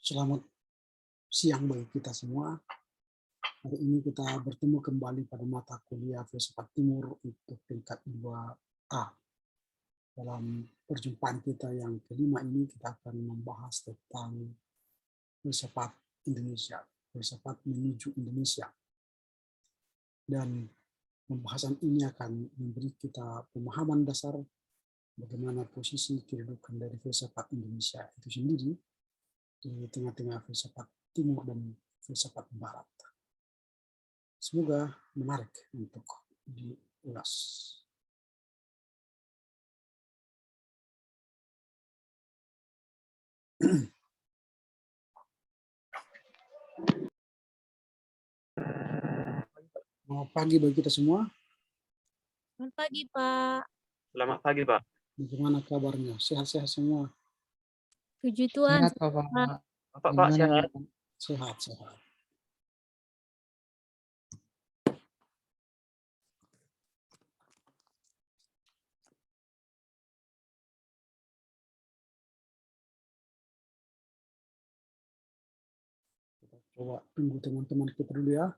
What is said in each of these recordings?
Selamat siang bagi kita semua. Hari ini kita bertemu kembali pada mata kuliah Filsafat Timur untuk tingkat 2A. Dalam perjumpaan kita yang kelima ini, kita akan membahas tentang filsafat Indonesia, filsafat menuju Indonesia. Dan pembahasan ini akan memberi kita pemahaman dasar bagaimana posisi kedudukan dari filsafat Indonesia itu sendiri di tengah-tengah filsafat Timur dan filsafat Barat. Semoga menarik untuk diulas. Selamat pagi bagi kita semua. Selamat pagi, Pak. Selamat pagi, Pak. Bagaimana kabarnya? Sehat-sehat semua? Puji Tuhan. Sehat, Pak. Pak, sehat. Sehat. Kita coba tunggu teman-teman kita dulu ya.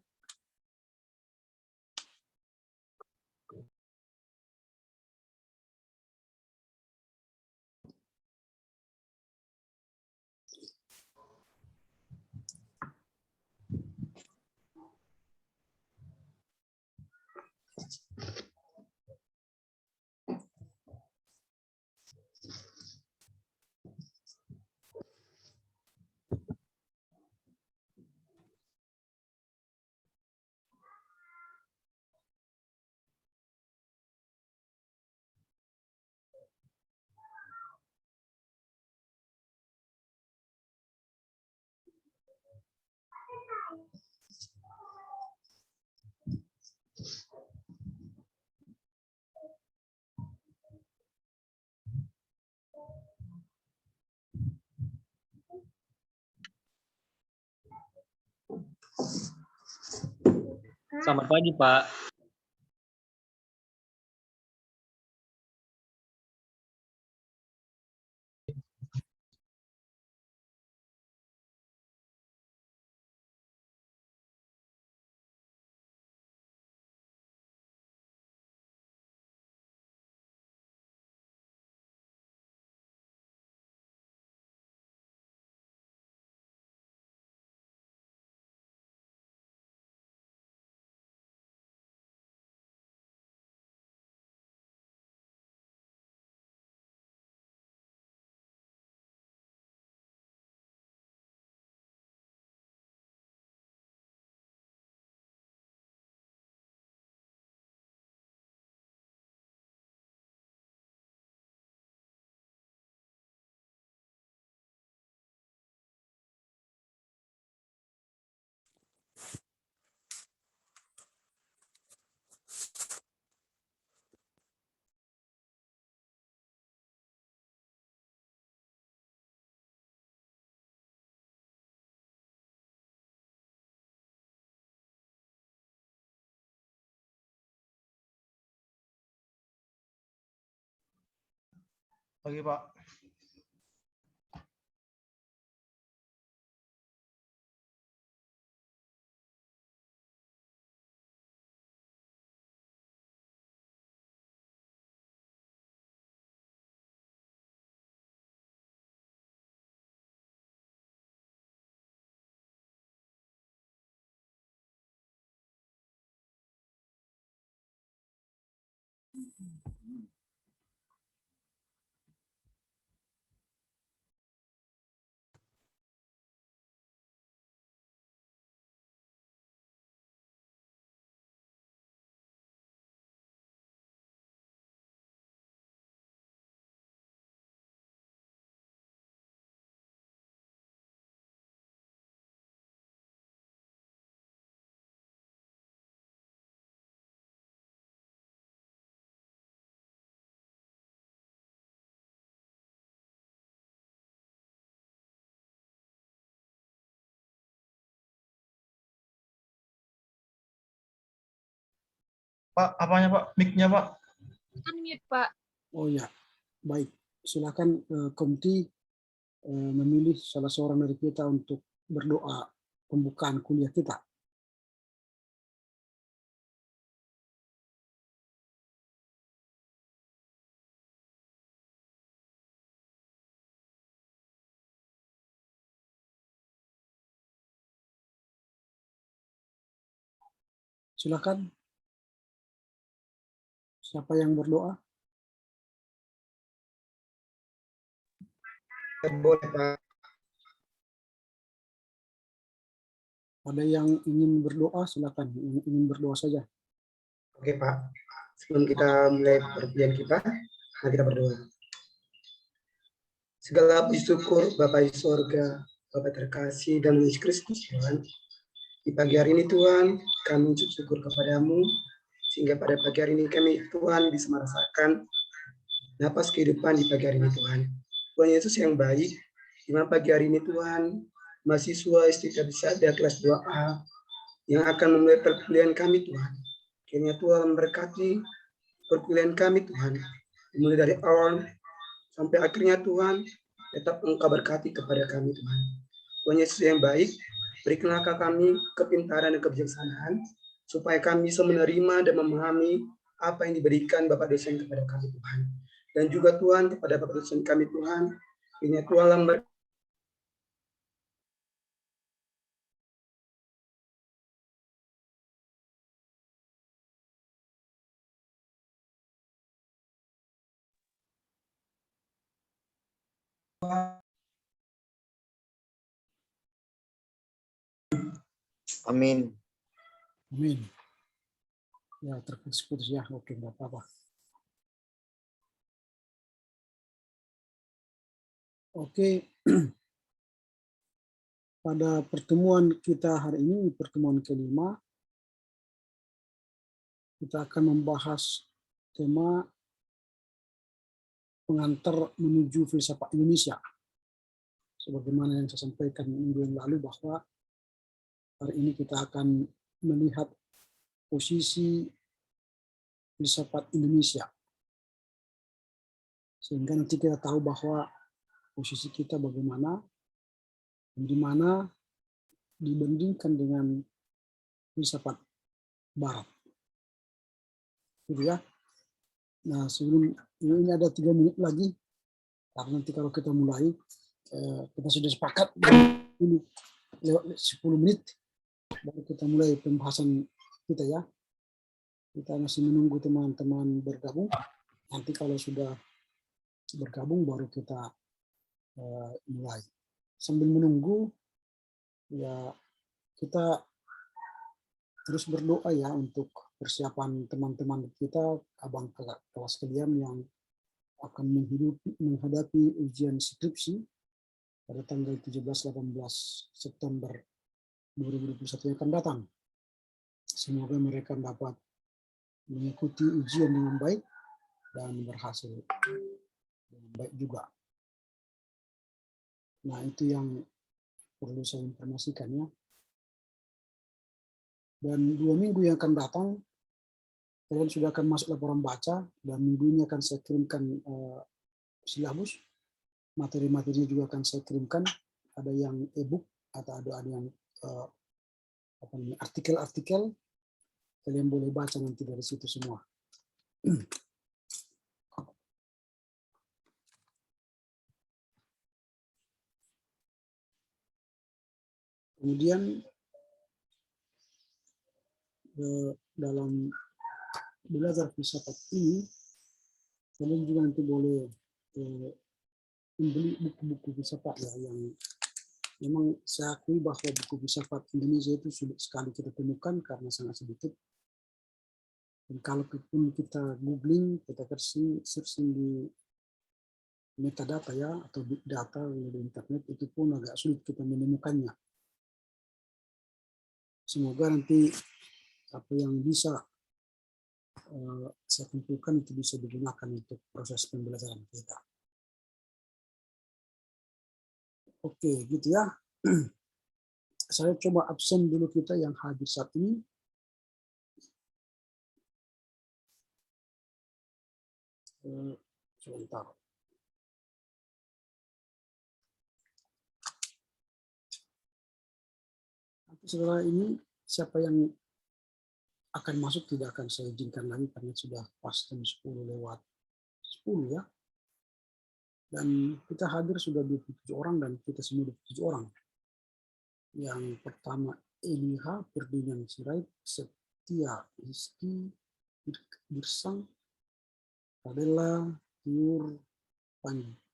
Selamat pagi, Pak. Pagi, Pak. Pak, apanya, Pak? Mic-nya, Pak? Unmute, Pak. Oh ya, baik. Silakan Komti memilih salah seorang dari kita untuk berdoa pembukaan kuliah kita. Silakan. Siapa yang berdoa? Boleh, Pak. Ada yang ingin berdoa? Silakan. Yang ingin berdoa saja. Oke, Pak. Sebelum kita mulai perkuliahan kita, mari kita berdoa. Segala puji syukur Bapa di sorga, Bapa terkasih dan Yesus Kristus, Tuhan. Di pagi hari ini, Tuhan, kami ucap syukur kepadamu, sehingga pada pagi hari ini kami, Tuhan, bisa merasakan napas kehidupan di pagi hari ini, Tuhan. Tuhan Yesus yang baik, di mana pagi hari ini, Tuhan, mahasiswa STK Bisada kelas 2A yang akan memulai perkuliahan kami, Tuhan. Kiranya Tuhan memberkati perkuliahan kami, Tuhan. Mulai dari awal sampai akhirnya, Tuhan, tetap Engkau berkati kepada kami, Tuhan. Tuhan Yesus yang baik, berikanlah kami kepintaran dan kebijaksanaan, supaya kami bisa menerima dan memahami apa yang diberikan Bapak dosen kepada kami, Tuhan. Dan juga Tuhan, kepada Bapak dosen kami, Tuhan, kiranya Tuhan Amin. Amin. Ya, terputus-putus ya. Oke, nggak apa-apa. Oke. Pada pertemuan kita hari ini, pertemuan kelima, kita akan membahas tema pengantar menuju filsafat Indonesia. Sebagaimana yang saya sampaikan minggu yang lalu bahwa hari ini kita akan melihat posisi filsafat Indonesia. Sehingga nanti kita tahu bahwa posisi kita bagaimana, di mana dibandingkan dengan filsafat Barat. Gitu ya. Nah, sebelum ini ada 3 menit lagi, karena nanti kalau kita mulai, kita sudah sepakat ini lewat 10 menit, baru kita mulai pembahasan kita ya. Kita masih menunggu teman-teman bergabung. Nanti kalau sudah bergabung, baru kita mulai. Sambil menunggu, ya kita terus berdoa ya untuk persiapan teman-teman kita, abang kelas kalian yang akan menghadapi ujian skripsi pada tanggal 17-18 September 2021 yang akan datang. Semoga mereka dapat mengikuti ujian dengan baik dan berhasil dengan baik juga. Nah, itu yang perlu saya informasikan ya. Dan 2 minggu yang akan datang, kalian sudah akan masuk laporan baca, dan minggu ini akan saya kirimkan silabus. Materi-materinya juga akan saya kirimkan. Ada yang e-book atau ada yang artikel-artikel. Kalian boleh baca nanti dari situ semua. Kemudian dalam belajar filsafat ini, kalian juga nanti boleh membeli buku-buku filsafat ya, yang memang saya akui bahwa buku filsafat Indonesia itu sulit sekali kita temukan karena sangat sedikit. Dan kalau pun kita googling, kita searching di metadata ya, atau big data di internet, itu pun agak sulit kita menemukannya. Semoga nanti apa yang bisa saya kumpulkan itu bisa digunakan untuk proses pembelajaran kita. Oke, gitu ya. Saya coba absen dulu kita yang hadir saat ini. Sebentar. Setelah ini siapa yang akan masuk tidak akan saya izinkan lagi karena sudah pas jam 10 lewat 10 ya. Dan kita hadir sudah 27 orang dan kita semua 27 orang. Yang pertama Eliha Ferdinand Sirait, Setia Rizky Girsang, Radela, Tiur,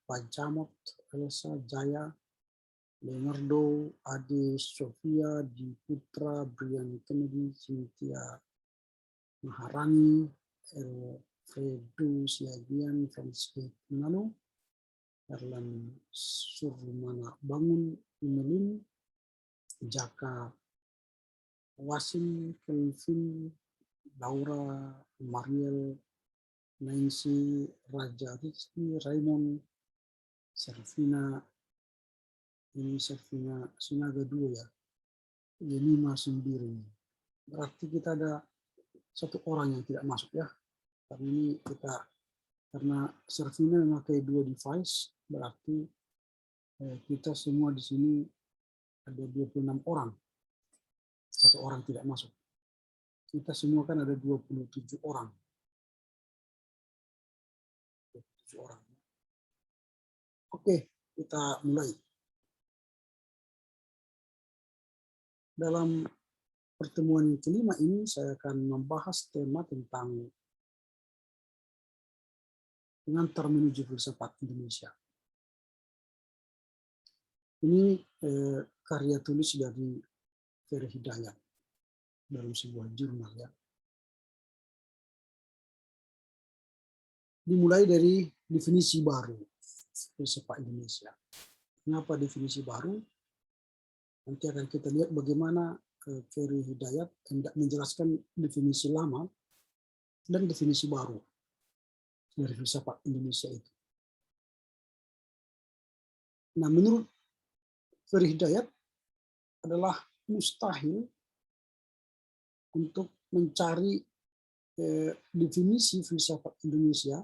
Pancamot, Elsa, Jaya, Leonardo, Ade, Sofia, Di Putra, Brian Kennedy, Cynthia Maharani, Alfredo Siagian, Francisco Nano, Erlan Surmana Bangun, Imelin, Jaka Wasim, Kelvin, Laura, Mariel, Nancy, Raja Rizky, Raymond, Servina, ini Servina Sinaga 2 ya, Yenima Sembiring. Berarti kita ada satu orang yang tidak masuk ya. Karena ini karena Servina memakai 2 device, berarti kita semua di sini ada 26 orang. Satu orang tidak masuk. Kita semua kan ada 27 orang. 27 orang. Oke, kita mulai. Dalam pertemuan yang kelima ini saya akan membahas tema tentang pengantar menuju filsafat Indonesia. Ini karya tulis dari Ferry Hidayat dalam sebuah jurnal ya. Dimulai dari definisi baru filsafat Indonesia. Kenapa definisi baru? Nanti akan kita lihat bagaimana Ferry Hidayat hendak menjelaskan definisi lama dan definisi baru dari filsafat Indonesia itu. Nah, menurut Ferry Hidayat adalah mustahil untuk mencari definisi filsafat Indonesia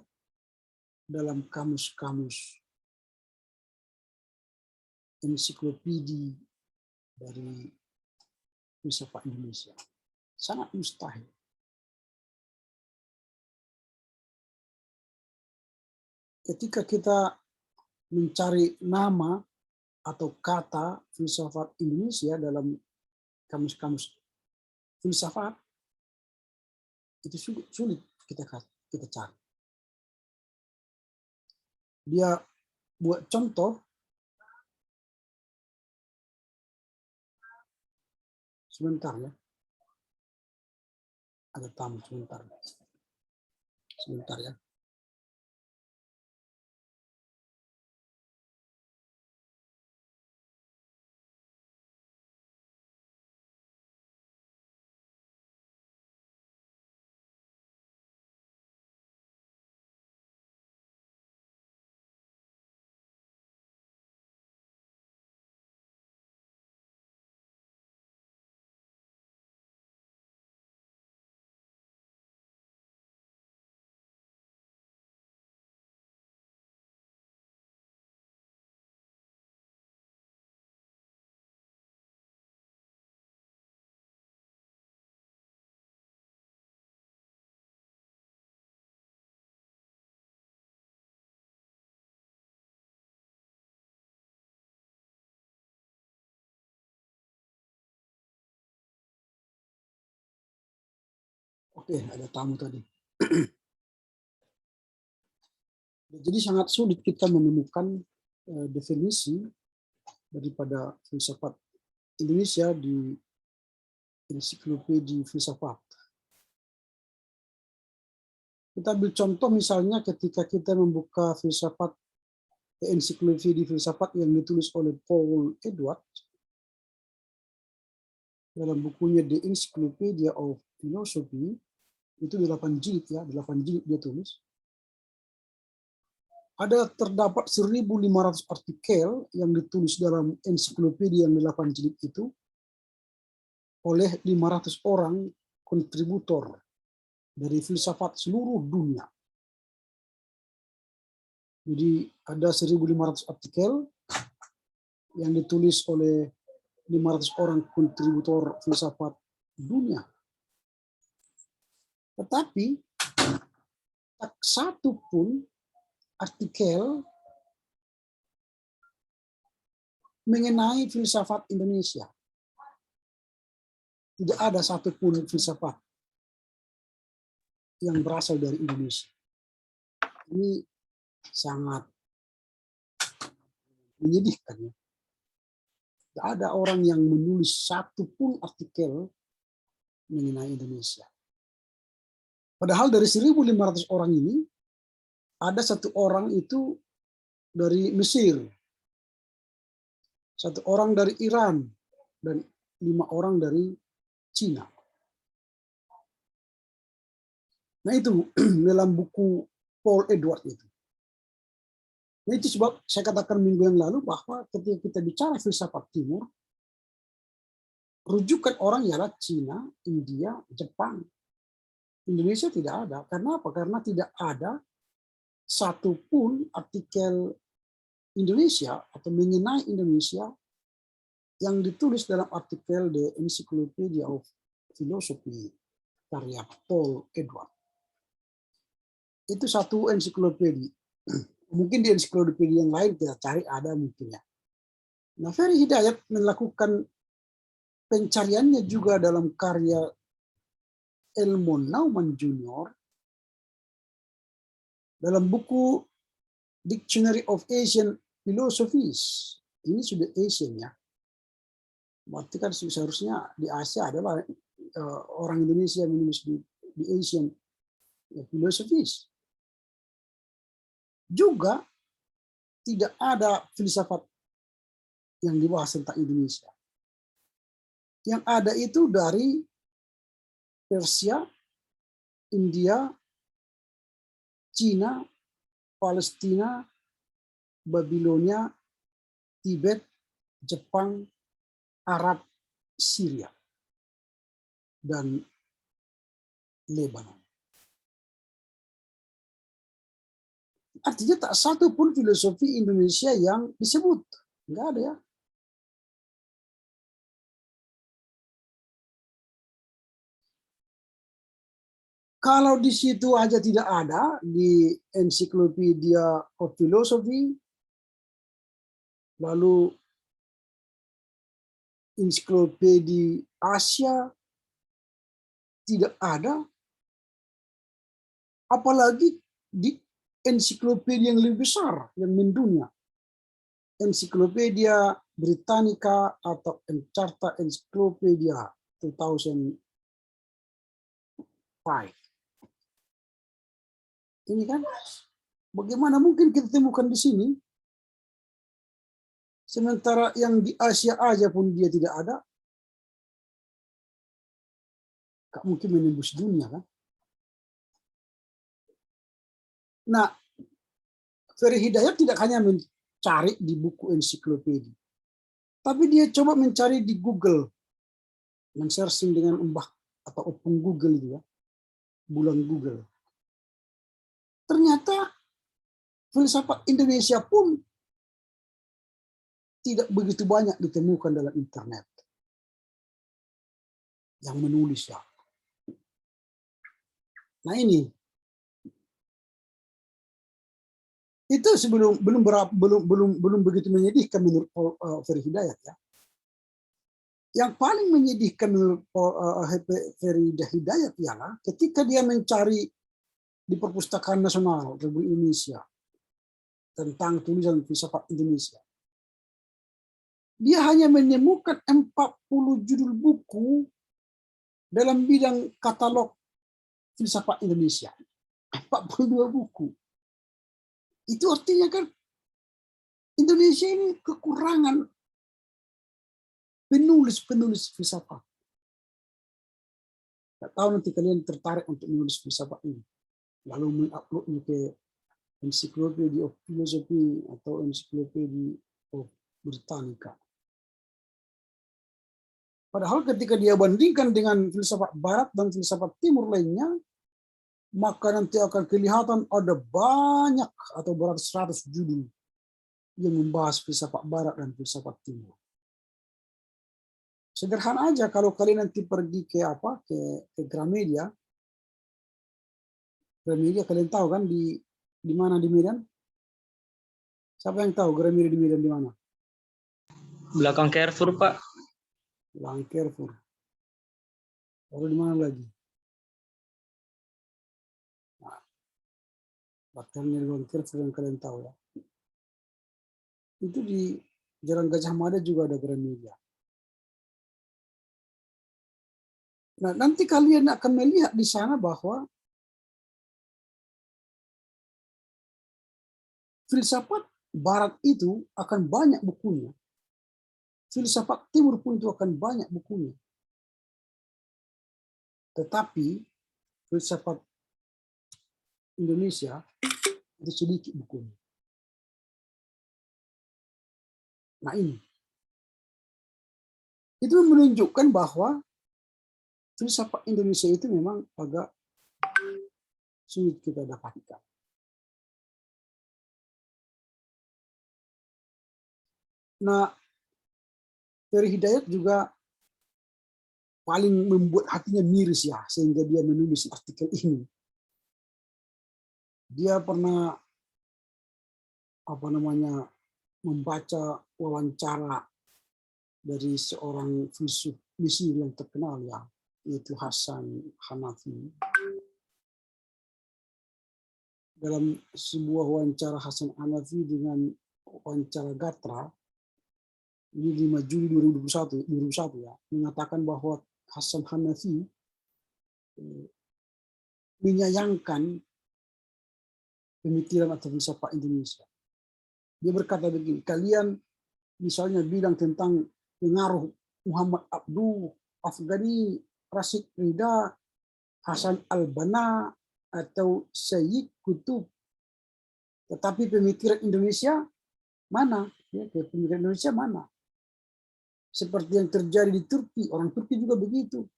dalam kamus-kamus ensiklopedi dari filsafat Indonesia. Sangat mustahil. Ketika kita mencari nama atau kata filsafat Indonesia dalam kamus-kamus filsafat, itu sulit kita cari. Dia buat contoh, sebentar ya, ada tamu sebentar ya. Oke, ada tamu tadi. Jadi sangat sulit kita menemukan definisi daripada filsafat Indonesia di ensiklopedi filsafat. Kita ambil contoh misalnya ketika kita membuka filsafat, ensiklopedi filsafat yang ditulis oleh Paul Edwards dalam bukunya The Encyclopedia of Philosophy, itu 8 jilid ya, 8 jilid dia tulis. Terdapat 1.500 artikel yang ditulis dalam ensiklopedia yang 8 jilid itu oleh 500 orang kontributor dari filsafat seluruh dunia. Jadi ada 1.500 artikel yang ditulis oleh 500 orang kontributor filsafat dunia. Tetapi tak satu pun artikel mengenai filsafat Indonesia. Tidak ada satupun filsafat yang berasal dari Indonesia. Ini sangat menyedihkan. Ya. Tidak ada orang yang menulis satupun artikel mengenai Indonesia. Padahal dari 1.500 orang ini, ada satu orang itu dari Mesir, satu orang dari Iran, dan 5 orang dari Cina. Nah itu dalam buku Paul Edward itu. Nah itu sebab saya katakan minggu yang lalu bahwa ketika kita bicara filsafat timur, rujukan orang ialah Cina, India, Jepang. Indonesia tidak ada. Karena apa? Karena tidak ada satupun artikel Indonesia atau mengenai Indonesia yang ditulis dalam artikel The Encyclopedia of Philosophy karya Paul Edward. Itu satu ensiklopedia. Mungkin di ensiklopedia yang lain kita cari ada mungkin ya. Nah, Ferry Hidayat melakukan pencariannya juga dalam karya Elmon Naumann Jr. dalam buku Dictionary of Asian Philosophies. Ini sudah Asian ya. Berarti kan seharusnya di Asia adalah orang Indonesia yang menulis di Asian Philosophies. Juga tidak ada filsafat yang dibahas tentang Indonesia. Yang ada itu dari Persia, India, Cina, Palestina, Babilonia, Tibet, Jepang, Arab, Syria, dan Lebanon. Artinya tak satu pun filosofi Indonesia yang disebut. Enggak ada ya. Kalau di situ aja tidak ada, di Encyclopedia of Philosophy, lalu Ensiklopedia Asia, tidak ada, apalagi di ensiklopedia yang lebih besar, yang mendunia. Encyclopedia Britannica atau Encarta Encyclopedia 2005. Ini kan, bagaimana mungkin kita temukan di sini, sementara yang di Asia aja pun dia tidak ada, gak mungkin menembus dunia kan. Nah, Ferry Hidayat tidak hanya mencari di buku ensiklopedia, tapi dia coba mencari di Google, men-searching dengan embah atau opung Google itu ya, bulan Google. Ternyata filsafat Indonesia pun tidak begitu banyak ditemukan dalam internet yang menulis ya. Nah ini. Itu belum begitu menyedihkan menurut Ferry Hidayat ya. Yang paling menyedihkan menurut Ferry Hidayat ialah ketika dia mencari di Perpustakaan Nasional Republik Indonesia tentang tulisan filsafat Indonesia. Dia hanya menemukan 40 judul buku dalam bidang katalog filsafat Indonesia. 42 buku. Itu artinya kan Indonesia ini kekurangan penulis filsafat. Tidak tahu nanti kalian tertarik untuk menulis filsafat ini. Lalu menguploadnya ke Encyclopedia of Philosophy atau Encyclopedia of Britannica. Padahal ketika dia bandingkan dengan filsafat Barat dan filsafat Timur lainnya, maka nanti akan kelihatan ada banyak atau beratus-ratus judul yang membahas filsafat Barat dan filsafat Timur. Sederhana aja kalau kalian nanti pergi ke apa ke Gramedia. Gramedia kalian tahu kan di mana di Medan? Siapa yang tahu Gramedia di Medan di mana? Belakang Carrefour, Pak. Lang Carrefour. Lalu di mana lagi? Nah, bahkan di Lang Carrefour yang kalian tahu ya. Itu di Jalan Gajah Mada juga ada Gramedia. Nah, nanti kalian akan melihat di sana bahwa filsafat Barat itu akan banyak bukunya. Filsafat Timur pun itu akan banyak bukunya. Tetapi filsafat Indonesia itu sedikit bukunya. Nah ini. Itu menunjukkan bahwa filsafat Indonesia itu memang agak sulit kita dapatkan. Nah, Ferry Hidayat juga paling membuat hatinya miris ya, sehingga dia menulis artikel ini. Dia pernah membaca wawancara dari seorang filsuf Mesir yang terkenal ya, yaitu Hasan Hanafi. Dalam sebuah wawancara Hasan Hanafi dengan wawancara Gatra, ini 5 Juli 2021 ya, mengatakan bahwa Hasan Hanafi menyayangkan pemikiran atau filsafat Indonesia. Dia berkata begini, kalian misalnya bilang tentang pengaruh Muhammad Abduh, Afghani, Rashid Rida, Hasan Al-Banna, atau Sayyid Qutb. Tetapi pemikiran Indonesia mana? Ya, pemikiran Indonesia mana? Seperti yang terjadi di Turki, orang Turki juga begitu.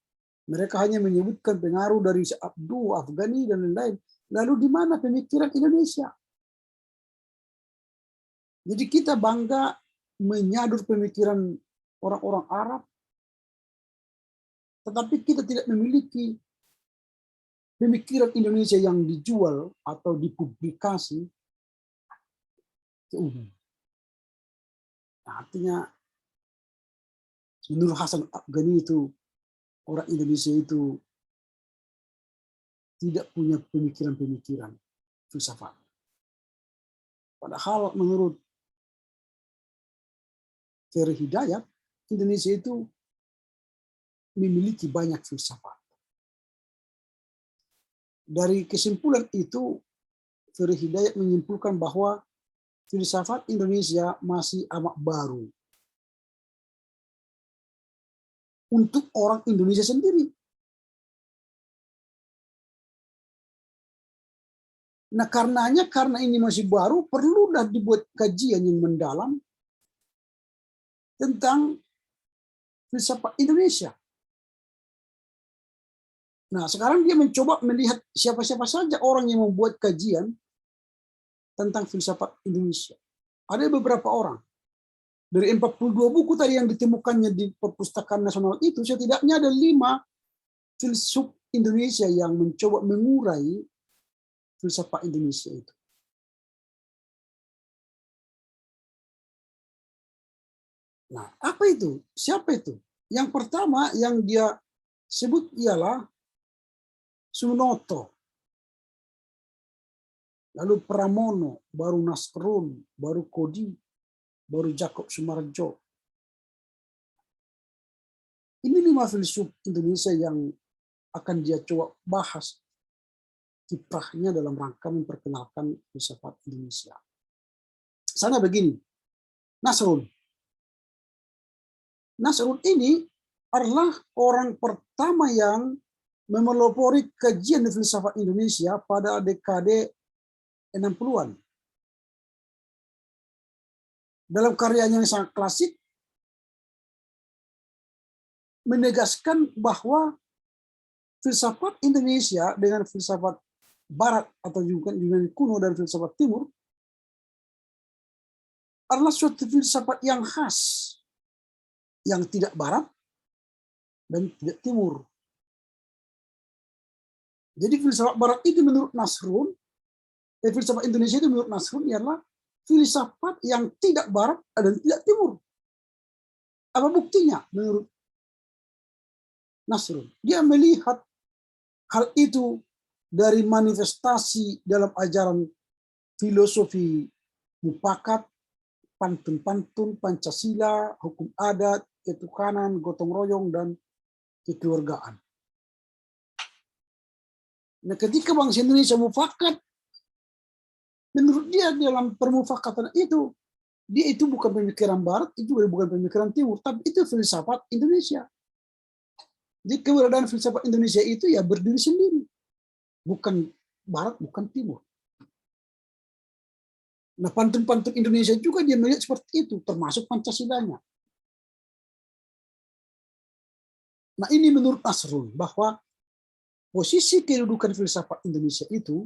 Mereka hanya menyebutkan pengaruh dari Abduh, Afghani, dan lain-lain. Lalu di mana pemikiran Indonesia? Jadi kita bangga menyadur pemikiran orang-orang Arab, tetapi kita tidak memiliki pemikiran Indonesia yang dijual atau dipublikasi ke umum. Nah, artinya menurut Hasan Afghani itu orang Indonesia itu tidak punya pemikiran-pemikiran filsafat. Padahal menurut Ferry Hidayat, Indonesia itu memiliki banyak filsafat. Dari kesimpulan itu, Ferry Hidayat menyimpulkan bahwa filsafat Indonesia masih amat baru untuk orang Indonesia sendiri. Nah, karena ini masih baru, perlulah dibuat kajian yang mendalam tentang filsafat Indonesia. Nah, sekarang dia mencoba melihat siapa-siapa saja orang yang membuat kajian tentang filsafat Indonesia. Ada beberapa orang. Dari 42 buku tadi yang ditemukannya di Perpustakaan Nasional itu, setidaknya ada 5 filsuf Indonesia yang mencoba mengurai filsafat Indonesia itu. Nah, apa itu? Siapa itu? Yang pertama yang dia sebut ialah Sunoto, lalu Pramono, baru Nasrun, baru Kodi, baru Jacob Sumarjo. Ini 5 filsuf Indonesia yang akan dia coba bahas kiprahnya dalam rangka memperkenalkan filsafat Indonesia. Sana begini, Nasrun. Nasrun ini adalah orang pertama yang memelopori kajian filsafat Indonesia pada dekade 60-an. Dalam karyanya yang sangat klasik, menegaskan bahwa filsafat Indonesia dengan filsafat Barat atau juga dengan kuno dan filsafat Timur adalah suatu filsafat yang khas, yang tidak Barat dan tidak timur. Jadi filsafat barat itu menurut Nasrun, filsafat Indonesia itu menurut Nasrun ialah filsafat yang tidak barat dan tidak timur. Apa buktinya menurut Nasrun? Dia melihat hal itu dari manifestasi dalam ajaran filosofi mufakat, pantun-pantun, Pancasila, hukum adat, ketuhanan, gotong royong, dan kekeluargaan. Nah, ketika bangsa Indonesia mufakat, menurut dia dalam permufakatan itu, dia itu bukan pemikiran barat, itu bukan pemikiran timur, tapi itu filsafat Indonesia. Jadi keberadaan filsafat Indonesia itu ya berdiri sendiri. Bukan barat, bukan timur. Nah, pantun-pantun Indonesia juga dia melihat seperti itu, termasuk Pancasilanya. Nah, ini menurut Nasrun, bahwa posisi kedudukan filsafat Indonesia itu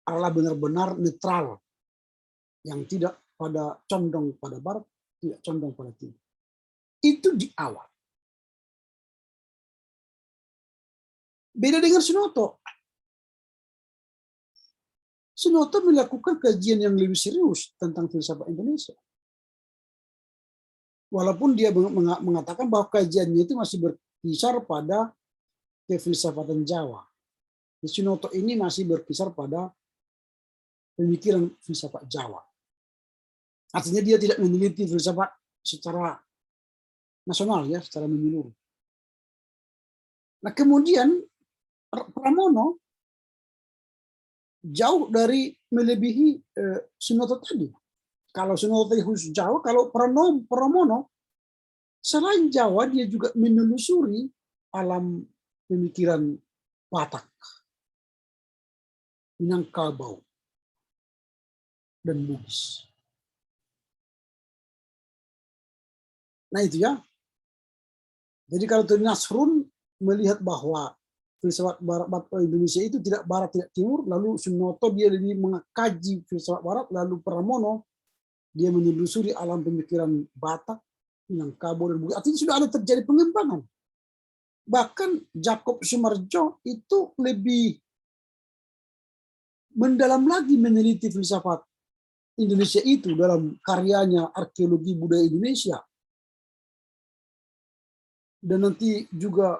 adalah benar-benar netral, yang tidak pada condong pada barat, tidak condong pada timur. Itu di awal. Beda dengan Sunoto. Sunoto melakukan kajian yang lebih serius tentang filsafat Indonesia. Walaupun dia mengatakan bahwa kajiannya itu masih berkisar pada kefilsafatan Jawa. Sunoto ini masih berkisar pada pemikiran filsafat Jawa. Artinya dia tidak meneliti filsafat secara nasional, ya, secara menyeluruh. Nah, kemudian Pramono jauh dari melebihi Sunoto tadi. Kalau Sunoto khusus Jawa, kalau Pramono selain Jawa dia juga menelusuri alam pemikiran Batak, Minangkabau, dan Bugis. Nah itu ya. Jadi kalau dari Nasrun melihat bahwa filsafat barat Indonesia itu tidak barat tidak timur, lalu Sunoto dia lebih mengkaji filsafat barat, lalu Pramono dia menelusuri alam pemikiran Batak, Minangkabau, dan Bugis. Artinya sudah ada terjadi pengembangan. Bahkan Jakob Sumarjo itu lebih mendalam lagi meneliti filsafat Indonesia itu dalam karyanya Arkeologi Budaya Indonesia. Dan nanti juga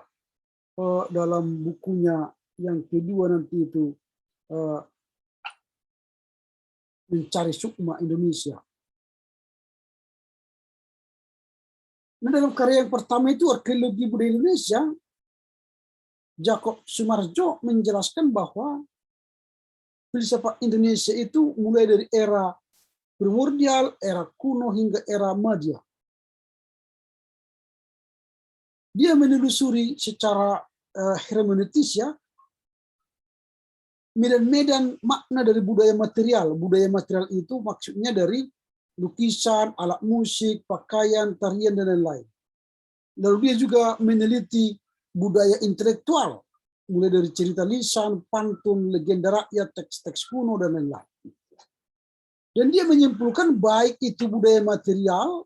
dalam bukunya yang kedua nanti itu Mencari Sukma Indonesia. Nah, dalam karya yang pertama itu Arkeologi Budaya Indonesia, Jakob Sumarjo menjelaskan bahwa filsafat Indonesia itu mulai dari era primordial, era kuno, hingga era Madya. Dia menelusuri secara hermeneutis, ya, medan-medan makna dari budaya material. Budaya material itu maksudnya dari lukisan, alat musik, pakaian, tarian, dan lain-lain. Lalu dia juga meneliti budaya intelektual, mulai dari cerita lisan, pantun, legenda rakyat, teks-teks kuno, dan lain-lain. Dan dia menyimpulkan baik itu budaya material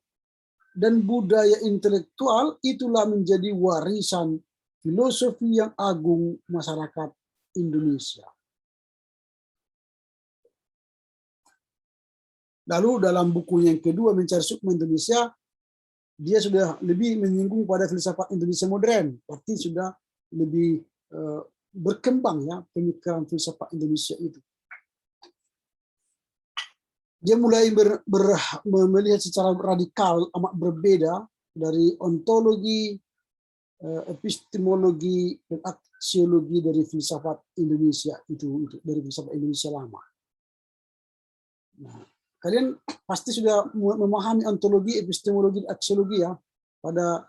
dan budaya intelektual itulah menjadi warisan filosofi yang agung masyarakat Indonesia. Lalu dalam buku yang kedua Mencari Sukma Indonesia, dia sudah lebih menyinggung pada filsafat Indonesia modern, berarti sudah lebih berkembang, ya, pemikiran filsafat Indonesia itu. Dia mulai melihat secara radikal amat berbeda dari ontologi, epistemologi, dan aksiologi dari filsafat Indonesia itu, dari filsafat Indonesia lama. Nah, kalian pasti sudah memahami ontologi, epistemologi, dan aksiologi, ya, pada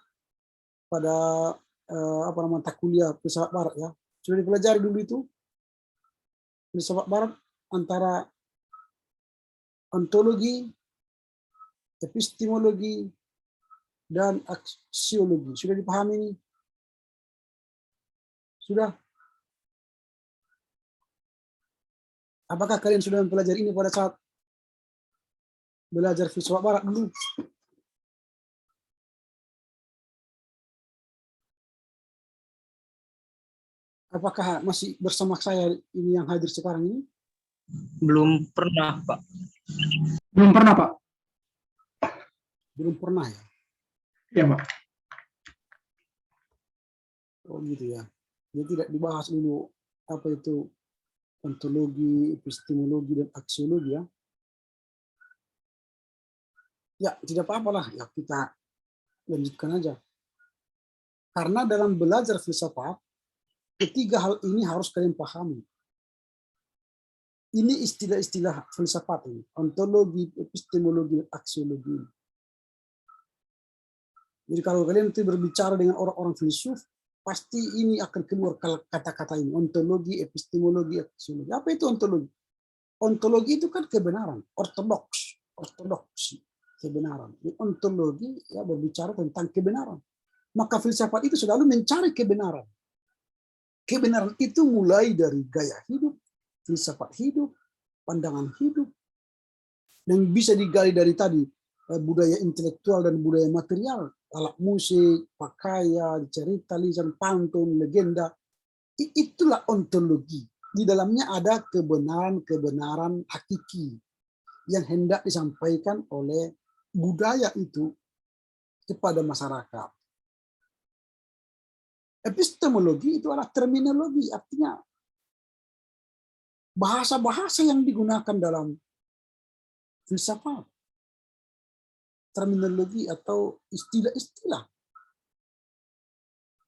mata kuliah filsafat barat, ya. Sudah dipelajari dulu itu filsafat barat antara ontologi, epistemologi, dan aksiologi. Sudah dipahami ini? Sudah? Apakah kalian sudah mempelajari ini pada saat belajar filsafat barat dulu? Apakah masih bersama saya ini yang hadir sekarang ini? Belum pernah, Pak. Belum pernah, Pak. Belum pernah ya? Iya, Pak. Oh gitu ya. Dia tidak dibahas dulu apa itu ontologi, epistemologi, dan aksiologi ya. Ya, tidak apa-apalah. Ya, kita lanjutkan aja. Karena dalam belajar filsafat, ketiga hal ini harus kalian pahami. Ini istilah-istilah filsafat ini. Ontologi, epistemologi, dan aksiologi. Jadi kalau kalian itu berbicara dengan orang-orang filsuf, pasti ini akan keluar kata-kata ini. Ontologi, epistemologi, aksiologi. Apa itu ontologi? Ontologi itu kan kebenaran, ortodoksi, kebenaran. Jadi ontologi ya berbicara tentang kebenaran. Maka filsafat itu selalu mencari kebenaran. Kebenaran itu mulai dari gaya hidup, filsafat hidup, pandangan hidup, yang bisa digali dari tadi budaya intelektual dan budaya material, alat musik, pakaian, cerita, lisan, pantun, legenda. Itulah ontologi. Di dalamnya ada kebenaran-kebenaran hakiki yang hendak disampaikan oleh budaya itu kepada masyarakat. Epistemologi itu adalah terminologi, artinya bahasa-bahasa yang digunakan dalam filsafat. Terminologi atau istilah-istilah.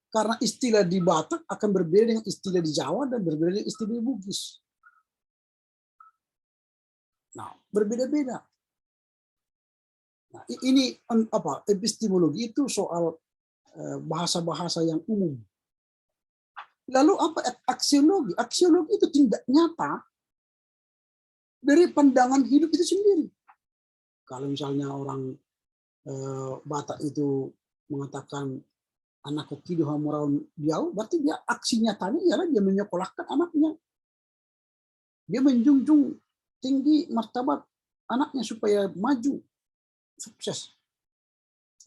Karena istilah di Batak akan berbeda dengan istilah di Jawa dan berbeda dengan istilah di Bugis. Nah, berbeda-beda. Nah, ini apa? Epistemologi itu soal bahasa-bahasa yang umum. Lalu apa aksiologi? Aksiologi itu tindak nyata dari pandangan hidup itu sendiri. Kalau misalnya orang Batak itu mengatakan anak kokido hamuraun diau, berarti dia aksi nyatanya ialah dia menyekolahkan anaknya. Dia menjunjung tinggi martabat anaknya supaya maju, sukses.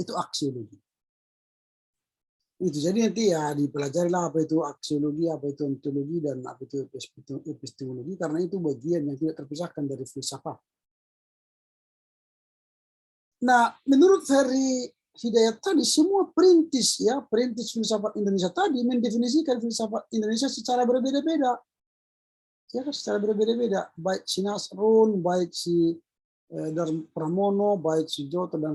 Itu aksiologi. Itu jadi nanti ya dipelajari lah apa itu aksiologi, apa itu ontologi, dan apa itu epistemologi, karena itu bagian yang tidak terpisahkan dari filsafat. Nah, menurut Ferry Hidayat tadi, semua perintis filsafat Indonesia tadi mendefinisikan filsafat Indonesia secara berbeda-beda. Ya kan, secara berbeda-beda. Baik si Nasrun, baik si Darmo Pramono, baik si Joto dan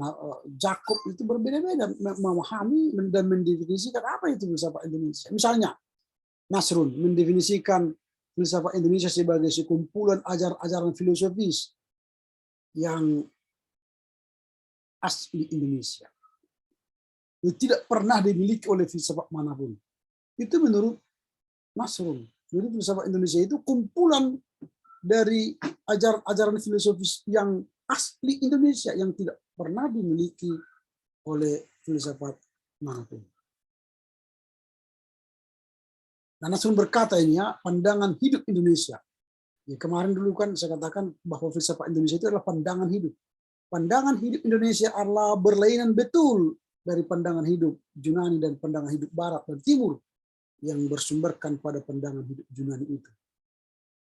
Jakob itu berbeda-beda memahami dan mendefinisikan apa itu filsafat Indonesia. Misalnya, Nasrun mendefinisikan filsafat Indonesia sebagai sekumpulan ajaran-ajaran filosofis yang asli Indonesia. Yang tidak pernah dimiliki oleh filsafat manapun. Itu menurut Nasrun. Jadi filsafat Indonesia itu kumpulan dari ajaran-ajaran filosofis yang asli Indonesia yang tidak pernah dimiliki oleh filsafat manapun. Nah, Nasrun berkata ini ya, pandangan hidup Indonesia. Ya, kemarin dulu kan saya katakan bahwa filsafat Indonesia itu adalah pandangan hidup. Pandangan hidup Indonesia adalah berlainan betul dari pandangan hidup Yunani dan pandangan hidup Barat dan Timur yang bersumberkan pada pandangan hidup Yunani itu.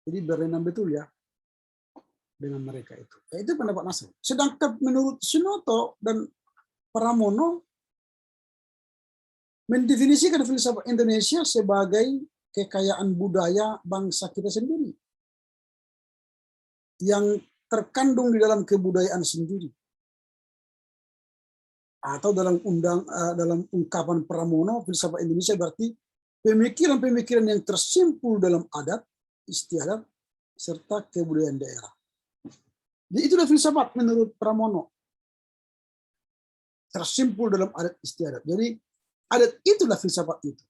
Jadi berlainan betul ya dengan mereka itu. Ya, itu pendapat Nasrun. Sedangkan menurut Sunoto dan Pramono mendefinisikan filsafat Indonesia sebagai kekayaan budaya bangsa kita sendiri yang terkandung di dalam kebudayaan sendiri. Atau dalam ungkapan Pramono, filsafat Indonesia berarti pemikiran-pemikiran yang tersimpul dalam adat, istiadat, serta kebudayaan daerah. Jadi itulah filsafat menurut Pramono. Tersimpul dalam adat istiadat. Jadi adat itulah filsafat itu.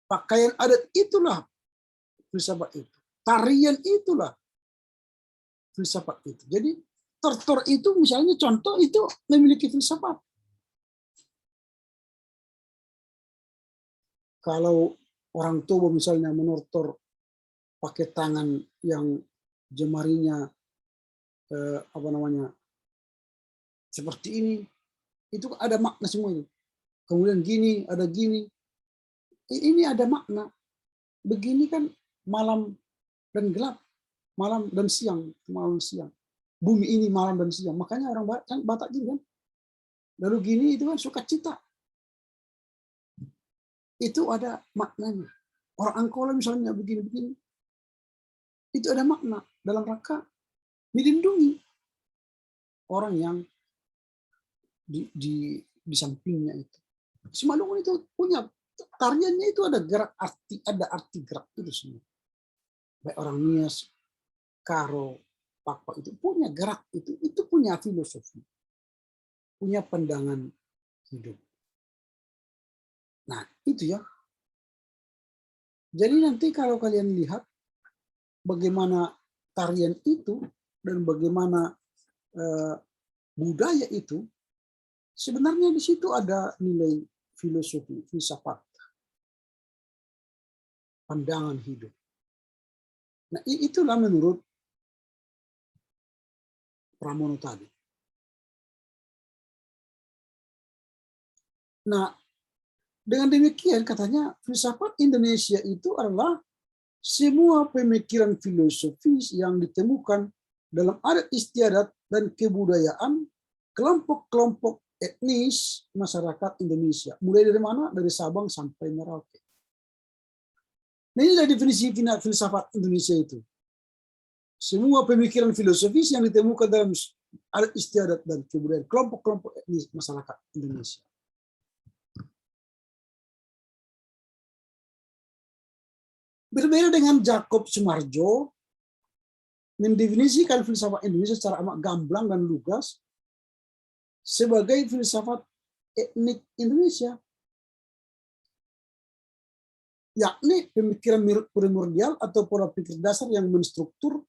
Pakaian adat itulah filsafat itu. Tarian itulah filsafat itu. Jadi tortor itu misalnya contoh itu memiliki filsafat. Kalau orang tua misalnya menortor pakai tangan yang jemarinya seperti ini, itu ada makna semua ini. Kemudian gini, ada gini, Ini ada makna. Begini kan malam dan gelap, malam dan siang, malam siang. Bumi ini malam dan siang. Makanya orang Batak gitu kan. Lalu gini itu kan sukacita. Itu ada maknanya. Orang Angkola misalnya begini-begini. Itu ada makna dalam rangka melindungi orang yang di sampingnya itu. Simalungun itu punya tariannya itu ada gerak arti gerak itu semua. Baik orang Nias, Karo, Pakpak itu punya gerak itu punya filosofi, punya pandangan hidup. Nah itu ya. Jadi nanti kalau kalian lihat bagaimana tarian itu dan bagaimana budaya itu, sebenarnya di situ ada nilai filosofi, filsafat, pandangan hidup. Nah, itulah menurut Pramono tadi. Nah, dengan demikian katanya filsafat Indonesia itu adalah semua pemikiran filosofis yang ditemukan dalam adat istiadat dan kebudayaan kelompok-kelompok etnis masyarakat Indonesia. Mulai dari mana? Dari Sabang sampai Merauke. Nah, inilah definisi filsafat Indonesia itu. Semua pemikiran filosofis yang ditemukan dalam adat istiadat dan kebudayaan kelompok-kelompok etnis masyarakat Indonesia. Berbeda dengan Jacob Sumarjo, mendefinisikan filsafat Indonesia secara amat gamblang dan lugas sebagai filsafat etnik Indonesia, yakni pemikiran primordial atau pola pikir dasar yang menstruktur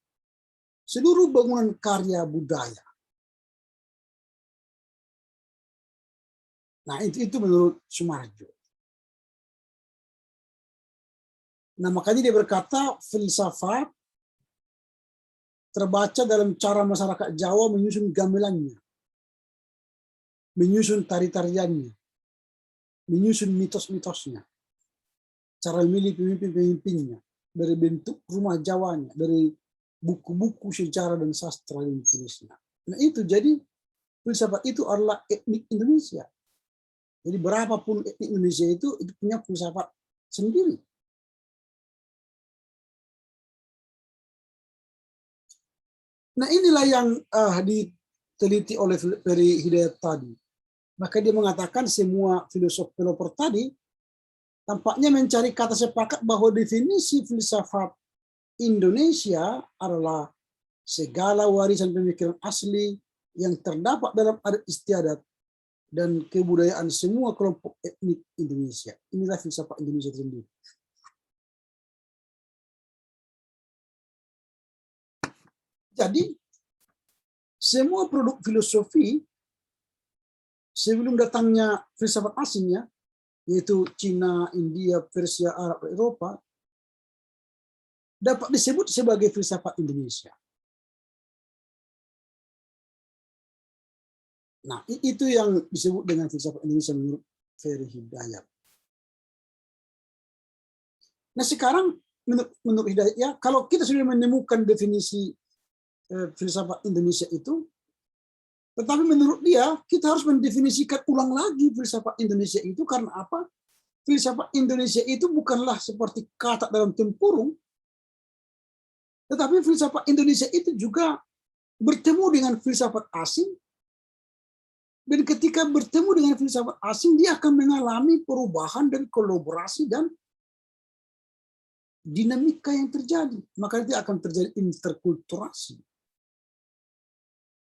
seluruh bangunan karya budaya. Nah, itu menurut Sumarjo. Nah, makanya dia berkata filsafat terbaca dalam cara masyarakat Jawa menyusun gamelannya, menyusun tari-tariannya, menyusun mitos-mitosnya, cara memilih pemimpin-pemimpinnya, dari bentuk rumah Jawanya, dari buku-buku sejarah dan sastra yang ditulisnya. Nah itu jadi filsafat itu adalah etnik Indonesia. Jadi berapapun etnik Indonesia itu punya filsafat sendiri. Nah inilah yang diteliti oleh Ferry Hidayat tadi. Maka dia mengatakan semua filosof pelopor tadi tampaknya mencari kata sepakat bahwa definisi filsafat Indonesia adalah segala warisan pemikiran asli yang terdapat dalam adat istiadat dan kebudayaan semua kelompok etnik Indonesia. Inilah filsafat Indonesia sendiri. Jadi, semua produk filosofi sebelum datangnya filsafat asingnya, yaitu Cina, India, Persia, Arab, Eropa, dapat disebut sebagai filsafat Indonesia. Nah, itu yang disebut dengan filsafat Indonesia menurut Ferry Hidayat. Nah, sekarang menurut Hidayat, ya, kalau kita sudah menemukan definisi filsafat Indonesia itu, tetapi menurut dia kita harus mendefinisikan ulang lagi filsafat Indonesia itu karena apa? Filsafat Indonesia itu bukanlah seperti kata dalam tempurung, tetapi filsafat Indonesia itu juga bertemu dengan filsafat asing, dan ketika bertemu dengan filsafat asing dia akan mengalami perubahan dan kolaborasi dan dinamika yang terjadi. Maka itu akan terjadi interkulturasi.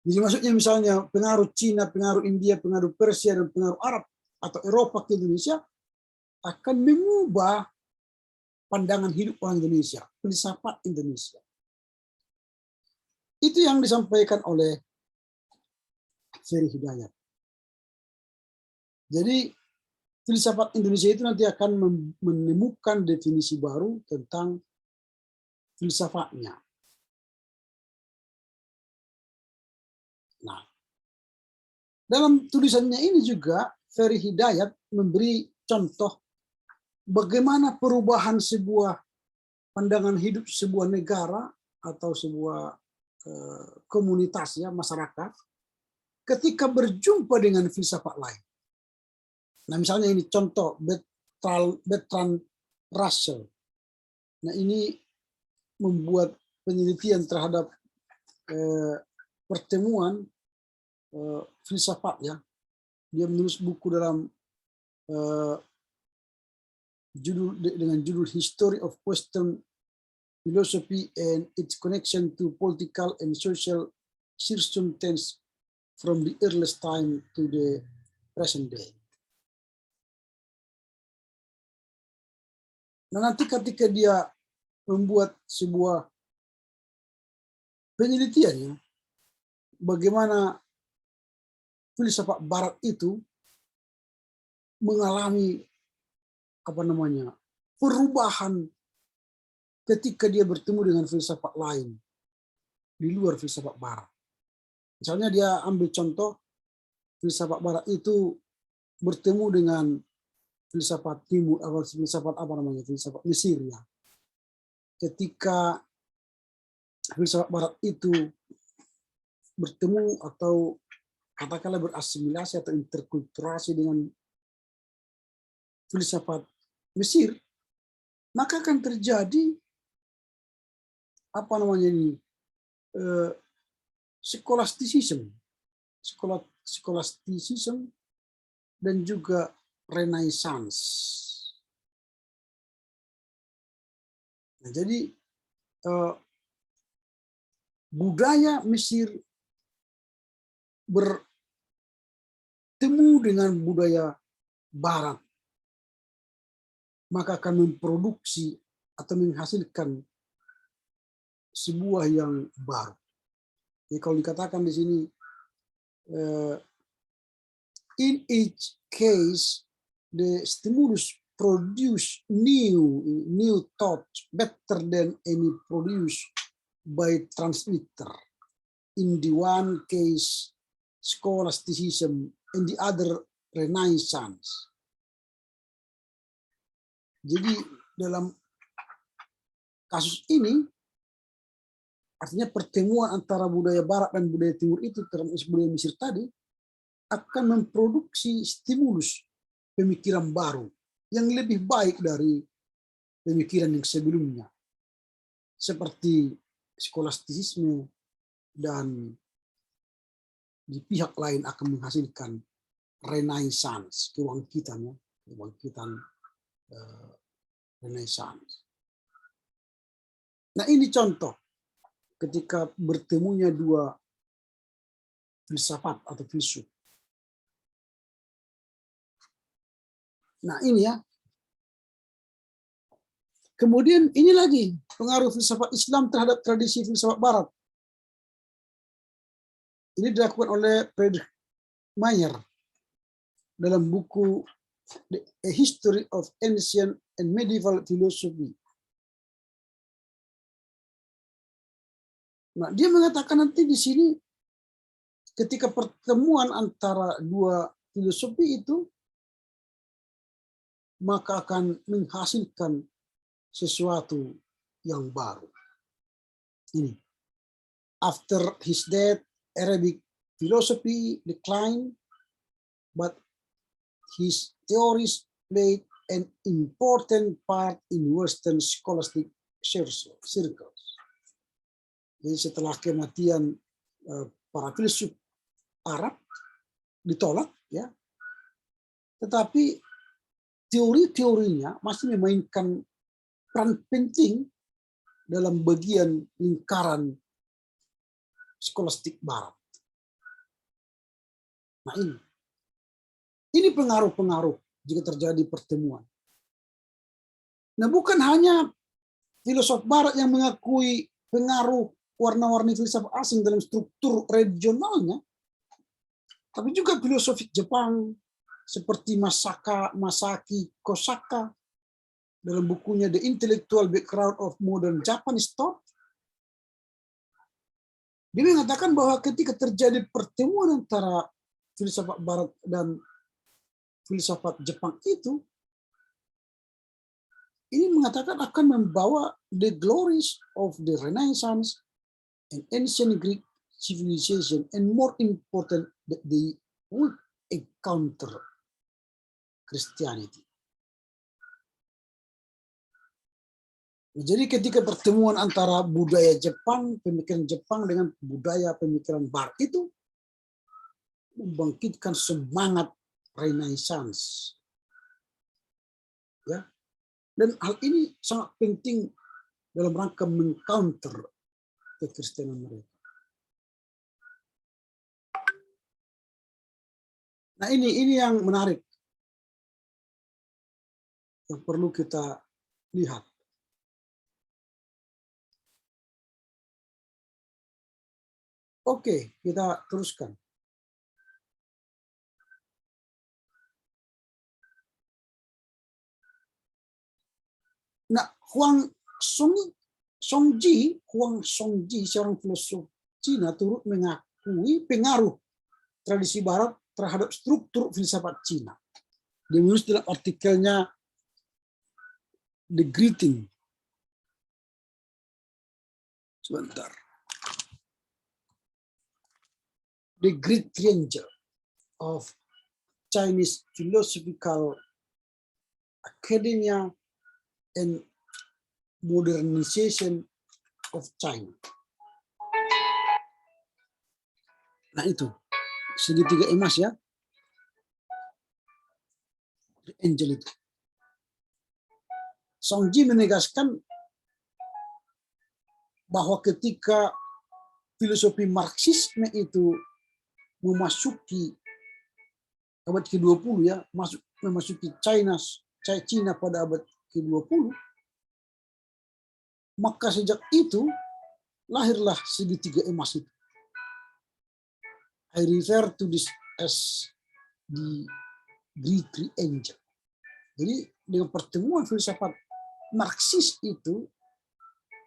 Jadi maksudnya misalnya pengaruh Cina, pengaruh India, pengaruh Persia, dan pengaruh Arab atau Eropa ke Indonesia akan mengubah pandangan hidup orang Indonesia, filsafat Indonesia. Itu yang disampaikan oleh Ferry Hidayat. Jadi filsafat Indonesia itu nanti akan menemukan definisi baru tentang filsafatnya. Nah, dalam tulisannya ini juga Ferry Hidayat memberi contoh bagaimana perubahan sebuah pandangan hidup sebuah negara atau sebuah komunitas ya masyarakat ketika berjumpa dengan filsafat lain. Nah, misalnya ini contoh Bertrand Russell. Nah, ini membuat penelitian terhadap pertemuan filsafat ya. Dia menulis buku dalam dengan judul History of Western Philosophy and its Connection to Political and Social Circumstances from the earliest time to the present day. Nah, nanti ketika dia membuat sebuah penelitiannya, bagaimana filsafat Barat itu mengalami perubahan ketika dia bertemu dengan filsafat lain di luar filsafat Barat. Misalnya dia ambil contoh filsafat Barat itu bertemu dengan filsafat Timur atau filsafat Mesir ya. Ketika filsafat Barat itu bertemu atau katakanlah berasimilasi atau interkulturasi dengan filsafat Mesir, maka akan terjadi skolastisisme dan juga Renaissance. Nah, jadi budaya Mesir bertemu dengan budaya Barat, maka akan memproduksi atau menghasilkan sebuah yang baru. Jadi kalau dikatakan di sini, in each case the stimulus produce new thoughts better than any produced by transmitter. In the one case scholasticism, in the other Renaissance. Jadi dalam kasus ini artinya pertemuan antara budaya Barat dan budaya Timur itu terhadap budaya Mesir tadi akan memproduksi stimulus pemikiran baru yang lebih baik dari pemikiran yang sebelumnya, seperti skolastisisme, dan di pihak lain akan menghasilkan Renaissance, kebangkitan Renaissance. Nah, ini contoh ketika bertemunya dua filsafat atau filsuf. Nah, ini ya. Kemudian ini lagi pengaruh filsafat Islam terhadap tradisi filsafat Barat. Ini dilakukan oleh Friedrich Mayer dalam buku A History of Ancient and Medieval Philosophy. Nah, dia mengatakan nanti di sini ketika pertemuan antara dua filosofi itu maka akan menghasilkan sesuatu yang baru. Ini. After his death, Arabic philosophy declined, but his theories played an important part in Western scholastic circles. Jadi setelah kematian para filsuf Arab ditolak, ya, tetapi teori-teorinya masih memainkan peran penting dalam bagian lingkaran skolastik Barat. Nah, ini pengaruh-pengaruh jika terjadi pertemuan. Nah, bukan hanya filosof Barat yang mengakui pengaruh warna-warni filsafat asing dalam struktur regionalnya, tapi juga filosofi Jepang seperti Masaki Kosaka dalam bukunya The Intellectual Background of Modern Japanese Thought. Dia mengatakan bahwa ketika terjadi pertemuan antara filsafat Barat dan filsafat Jepang itu, ini mengatakan akan membawa the glories of the Renaissance and ancient Greek civilization, and more important that they would encounter Christianity. Jadi ketika pertemuan antara budaya Jepang, pemikiran Jepang dengan budaya pemikiran Barat itu membangkitkan semangat Renaissance. Ya. Dan hal ini sangat penting dalam rangka mengcounter kekristenan mereka. Nah, ini yang menarik yang perlu kita lihat. Oke, kita teruskan. Nah, Huang Songji, seorang filosof Cina, turut mengakui pengaruh tradisi Barat terhadap struktur filsafat Cina. Dia menulis dalam artikelnya The Greeting. Sebentar. The Great Triangle of Chinese Philosophical Academia and Modernization of China. Nah itu, segitiga emas ya. Triangle itu. Songji menegaskan bahwa ketika filosofi Marxisme itu memasuki abad ke-20 ya, memasuki China pada abad ke-20, maka sejak itu lahirlah segitiga emas itu. I refer to this as the Great Triangle. Jadi dengan pertemuan filsafat Marxis itu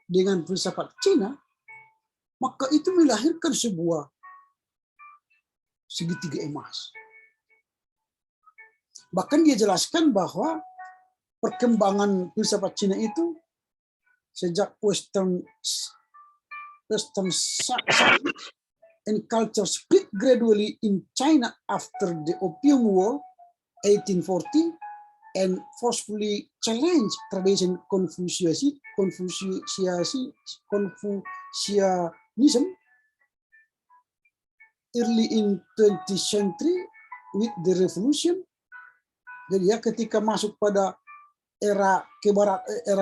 dengan filsafat Cina, maka itu melahirkan sebuah segitiga emas. Bahkan dia jelaskan bahwa perkembangan filsafat Cina itu sejak Western science and culture split gradually in China after the Opium War 1840 and forcefully challenge tradition Confucianism early in 20th century with the revolution. Jadi ya ketika masuk pada era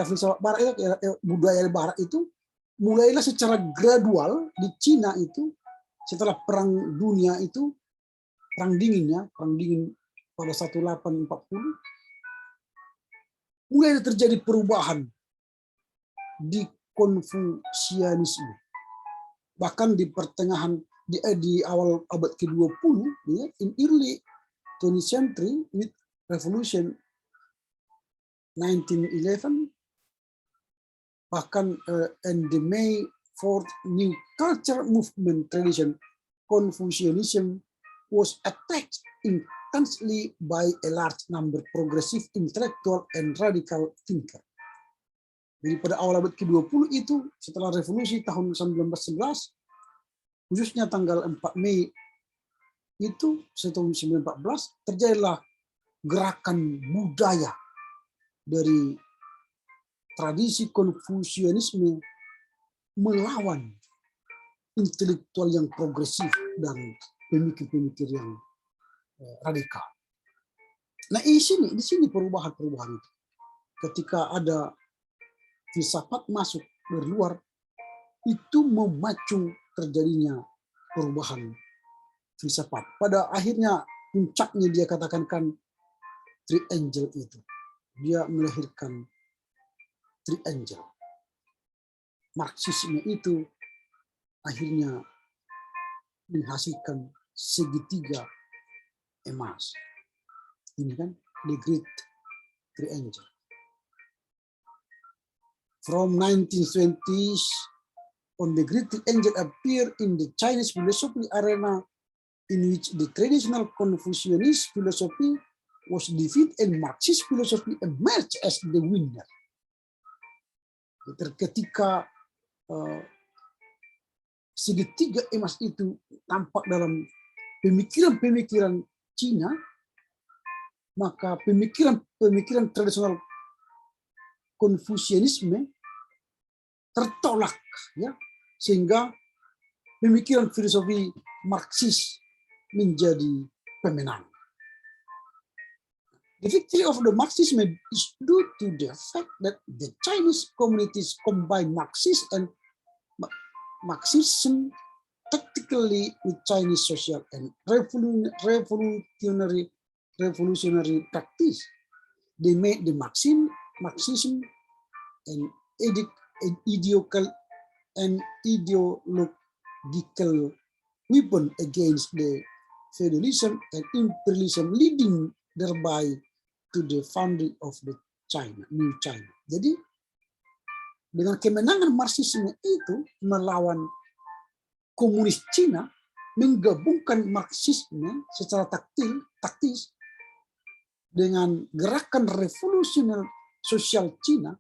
filsafat barat, era budaya barat itu mulailah secara gradual di Cina itu setelah perang dunia itu, perang dingin pada 1840, mulai terjadi perubahan di Konfusianisme. Bahkan di pertengahan di awal abad ke-20 ya, in early 20th century with revolution 1911, bahkan and the May 4th new culture movement tradition Confucianism was attacked intensely by a large number progressive intellectual and radical thinker. Jadi pada awal abad ke-20 itu setelah revolusi tahun 1911, khususnya tanggal 4 Mei itu tahun 1914, terjadilah gerakan budaya dari tradisi Konfusianisme melawan intelektual yang progresif dan pemikir-pemikir yang radikal. Nah, di sini perubahan-perubahan itu. Ketika ada filsafat masuk dari luar, itu memacu terjadinya perubahan filsafat. Pada akhirnya puncaknya dia katakan triangle itu. Dia melahirkan triangle. Marxisme itu akhirnya menghasilkan segitiga emas. Ini kan the Great Triangle. From 1920s on, the Great Triangle appeared in the Chinese philosophy arena, in which the traditional Confucianist philosophy was defeated and Marxist philosophy emerged as the winner. Ketika segitiga emas itu tampak dalam pemikiran-pemikiran Cina, maka pemikiran tradisional Konfusianisme tertolak, ya, sehingga pemikiran filosofi Marxis menjadi pemenang. The victory of the Marxism is due to the fact that the Chinese communities combine Marxism tactically with Chinese social and revolutionary practice. They made the Marxism an ideological weapon against the feudalism and imperialism, leading thereby to the founding of the New China. Jadi dengan kemenangan Marxisme itu melawan komunis Cina, menggabungkan Marxisme secara taktis dengan gerakan revolusioner sosial Cina,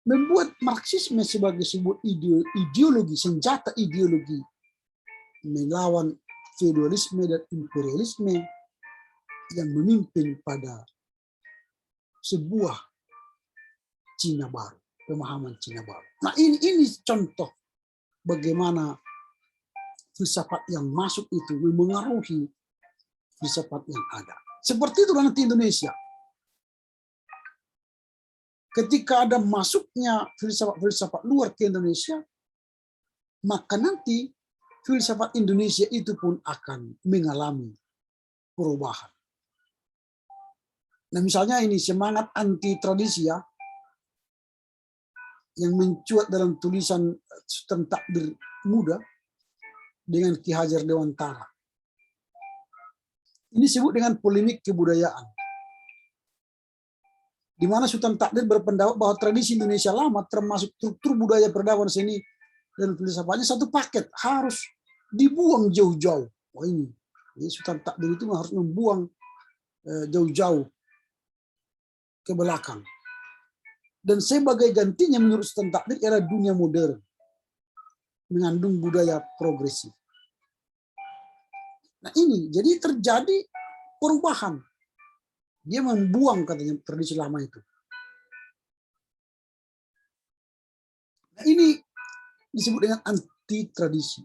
membuat Marxisme sebagai sebuah ideologi, senjata ideologi melawan feudalisme dan imperialisme yang memimpin pada sebuah Cina baru, pemahaman Cina baru. Nah, ini contoh bagaimana filsafat yang masuk itu memengaruhi filsafat yang ada. Seperti itu nanti Indonesia. Ketika ada masuknya filsafat luar ke Indonesia, maka nanti filsafat Indonesia itu pun akan mengalami perubahan. Nah, misalnya ini semangat anti tradisi, ya, yang mencuat dalam tulisan Sultan Takdir Muda dengan Ki Hajar Dewantara. Ini disebut dengan polemik kebudayaan, di mana Sultan Takdir berpendapat bahwa tradisi Indonesia lama termasuk struktur budaya peradaban seni dan filsafatnya satu paket, harus dibuang jauh-jauh. Oh, ini jadi Sultan Takdir itu harus membuang jauh-jauh ke belakang. Dan sebagai gantinya menurut Sultan Takdir era dunia modern, mengandung budaya progresif. Nah, ini jadi terjadi perubahan. Dia membuang katanya tradisi lama itu. Nah, ini disebut dengan anti tradisi.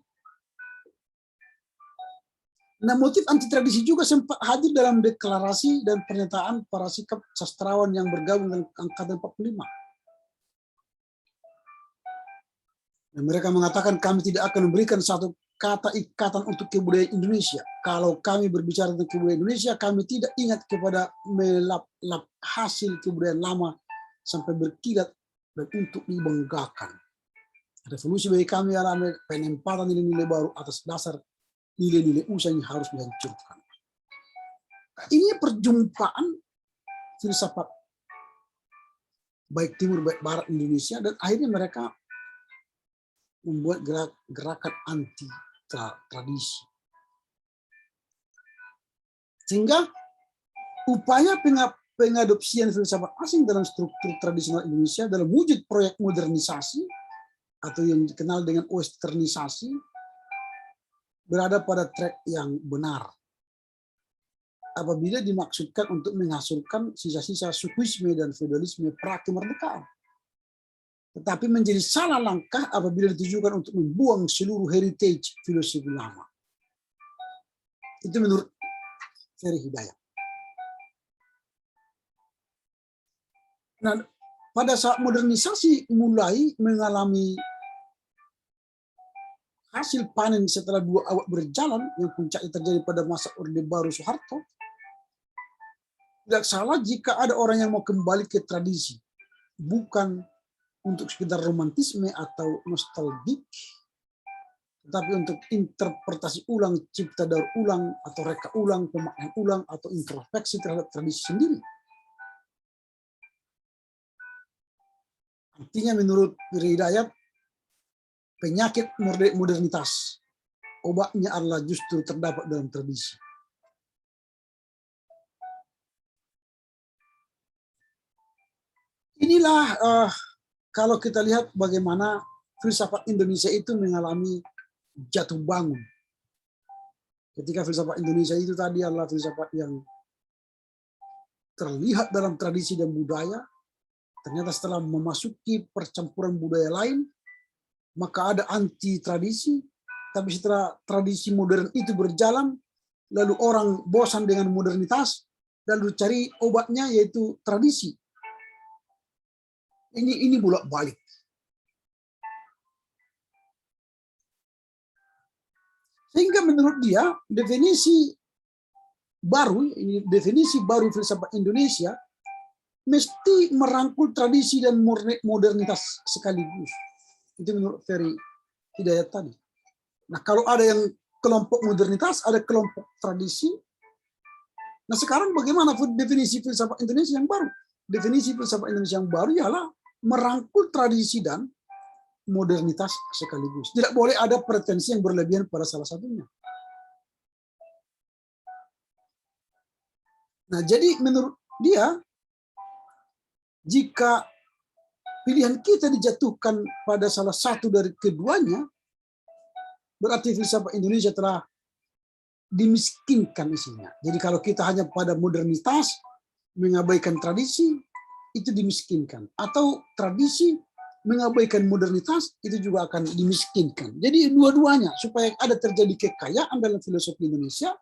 Nah, motif anti tradisi juga sempat hadir dalam deklarasi dan pernyataan para sikap sastrawan yang bergabung dengan Angkatan 45. Dan mereka mengatakan kami tidak akan memberikan satu kata ikatan untuk kebudayaan Indonesia. Kalau kami berbicara tentang kebudayaan Indonesia, kami tidak ingat kepada melap-lap hasil kebudayaan lama sampai berkilat dan untuk dibanggakan. Revolusi bagi kami adalah penempatan nilai-nilai baru atas dasar nilai-nilai usaha yang harus dihancurkan. Ini perjumpaan filsafat baik timur baik barat Indonesia, dan akhirnya mereka membuat gerakan anti tradisi. Sehingga upaya pengadopsian filsafat asing dalam struktur tradisional Indonesia dalam wujud proyek modernisasi atau yang dikenal dengan westernisasi berada pada track yang benar apabila dimaksudkan untuk menghasilkan sisa-sisa sukuisme dan feudalisme pra-kemerdekaan. Tetapi menjadi salah langkah apabila ditujukan untuk membuang seluruh heritage filosofi lama. Itu menurut Ferry Hidayat. Nah, pada saat modernisasi mulai mengalami hasil panen setelah 2 abad berjalan, yang puncaknya terjadi pada masa Orde Baru Soeharto, tidak salah jika ada orang yang mau kembali ke tradisi, bukan untuk sekedar romantisme atau nostalgik, tetapi untuk interpretasi ulang, cipta daur ulang, atau reka ulang, pemaknaan ulang, atau introspeksi terhadap tradisi sendiri. Artinya menurut Hidayat, penyakit modernitas, obatnya adalah justru terdapat dalam tradisi. Inilah kalau kita lihat bagaimana filsafat Indonesia itu mengalami jatuh bangun. Ketika filsafat Indonesia itu tadi adalah filsafat yang terlihat dalam tradisi dan budaya, ternyata setelah memasuki percampuran budaya lain, maka ada anti tradisi, tapi setelah tradisi modern itu berjalan, lalu orang bosan dengan modernitas, lalu cari obatnya yaitu tradisi. Ini bolak-balik. Sehingga menurut dia definisi baru filsafat Indonesia mesti merangkul tradisi dan modernitas sekaligus. Itu menurut Ferry Hidayat tadi. Nah, kalau ada yang kelompok modernitas, ada kelompok tradisi. Nah, sekarang bagaimana definisi filsafat Indonesia yang baru? Definisi filsafat Indonesia yang baru ialah merangkul tradisi dan modernitas sekaligus. Tidak boleh ada pretensi yang berlebihan pada salah satunya. Nah, jadi menurut dia, jika pilihan kita dijatuhkan pada salah satu dari keduanya, berarti filsafat Indonesia telah dimiskinkan isinya. Jadi kalau kita hanya pada modernitas, mengabaikan tradisi, itu dimiskinkan. Atau tradisi, mengabaikan modernitas, itu juga akan dimiskinkan. Jadi dua-duanya, supaya ada terjadi kekayaan dalam filosofi Indonesia,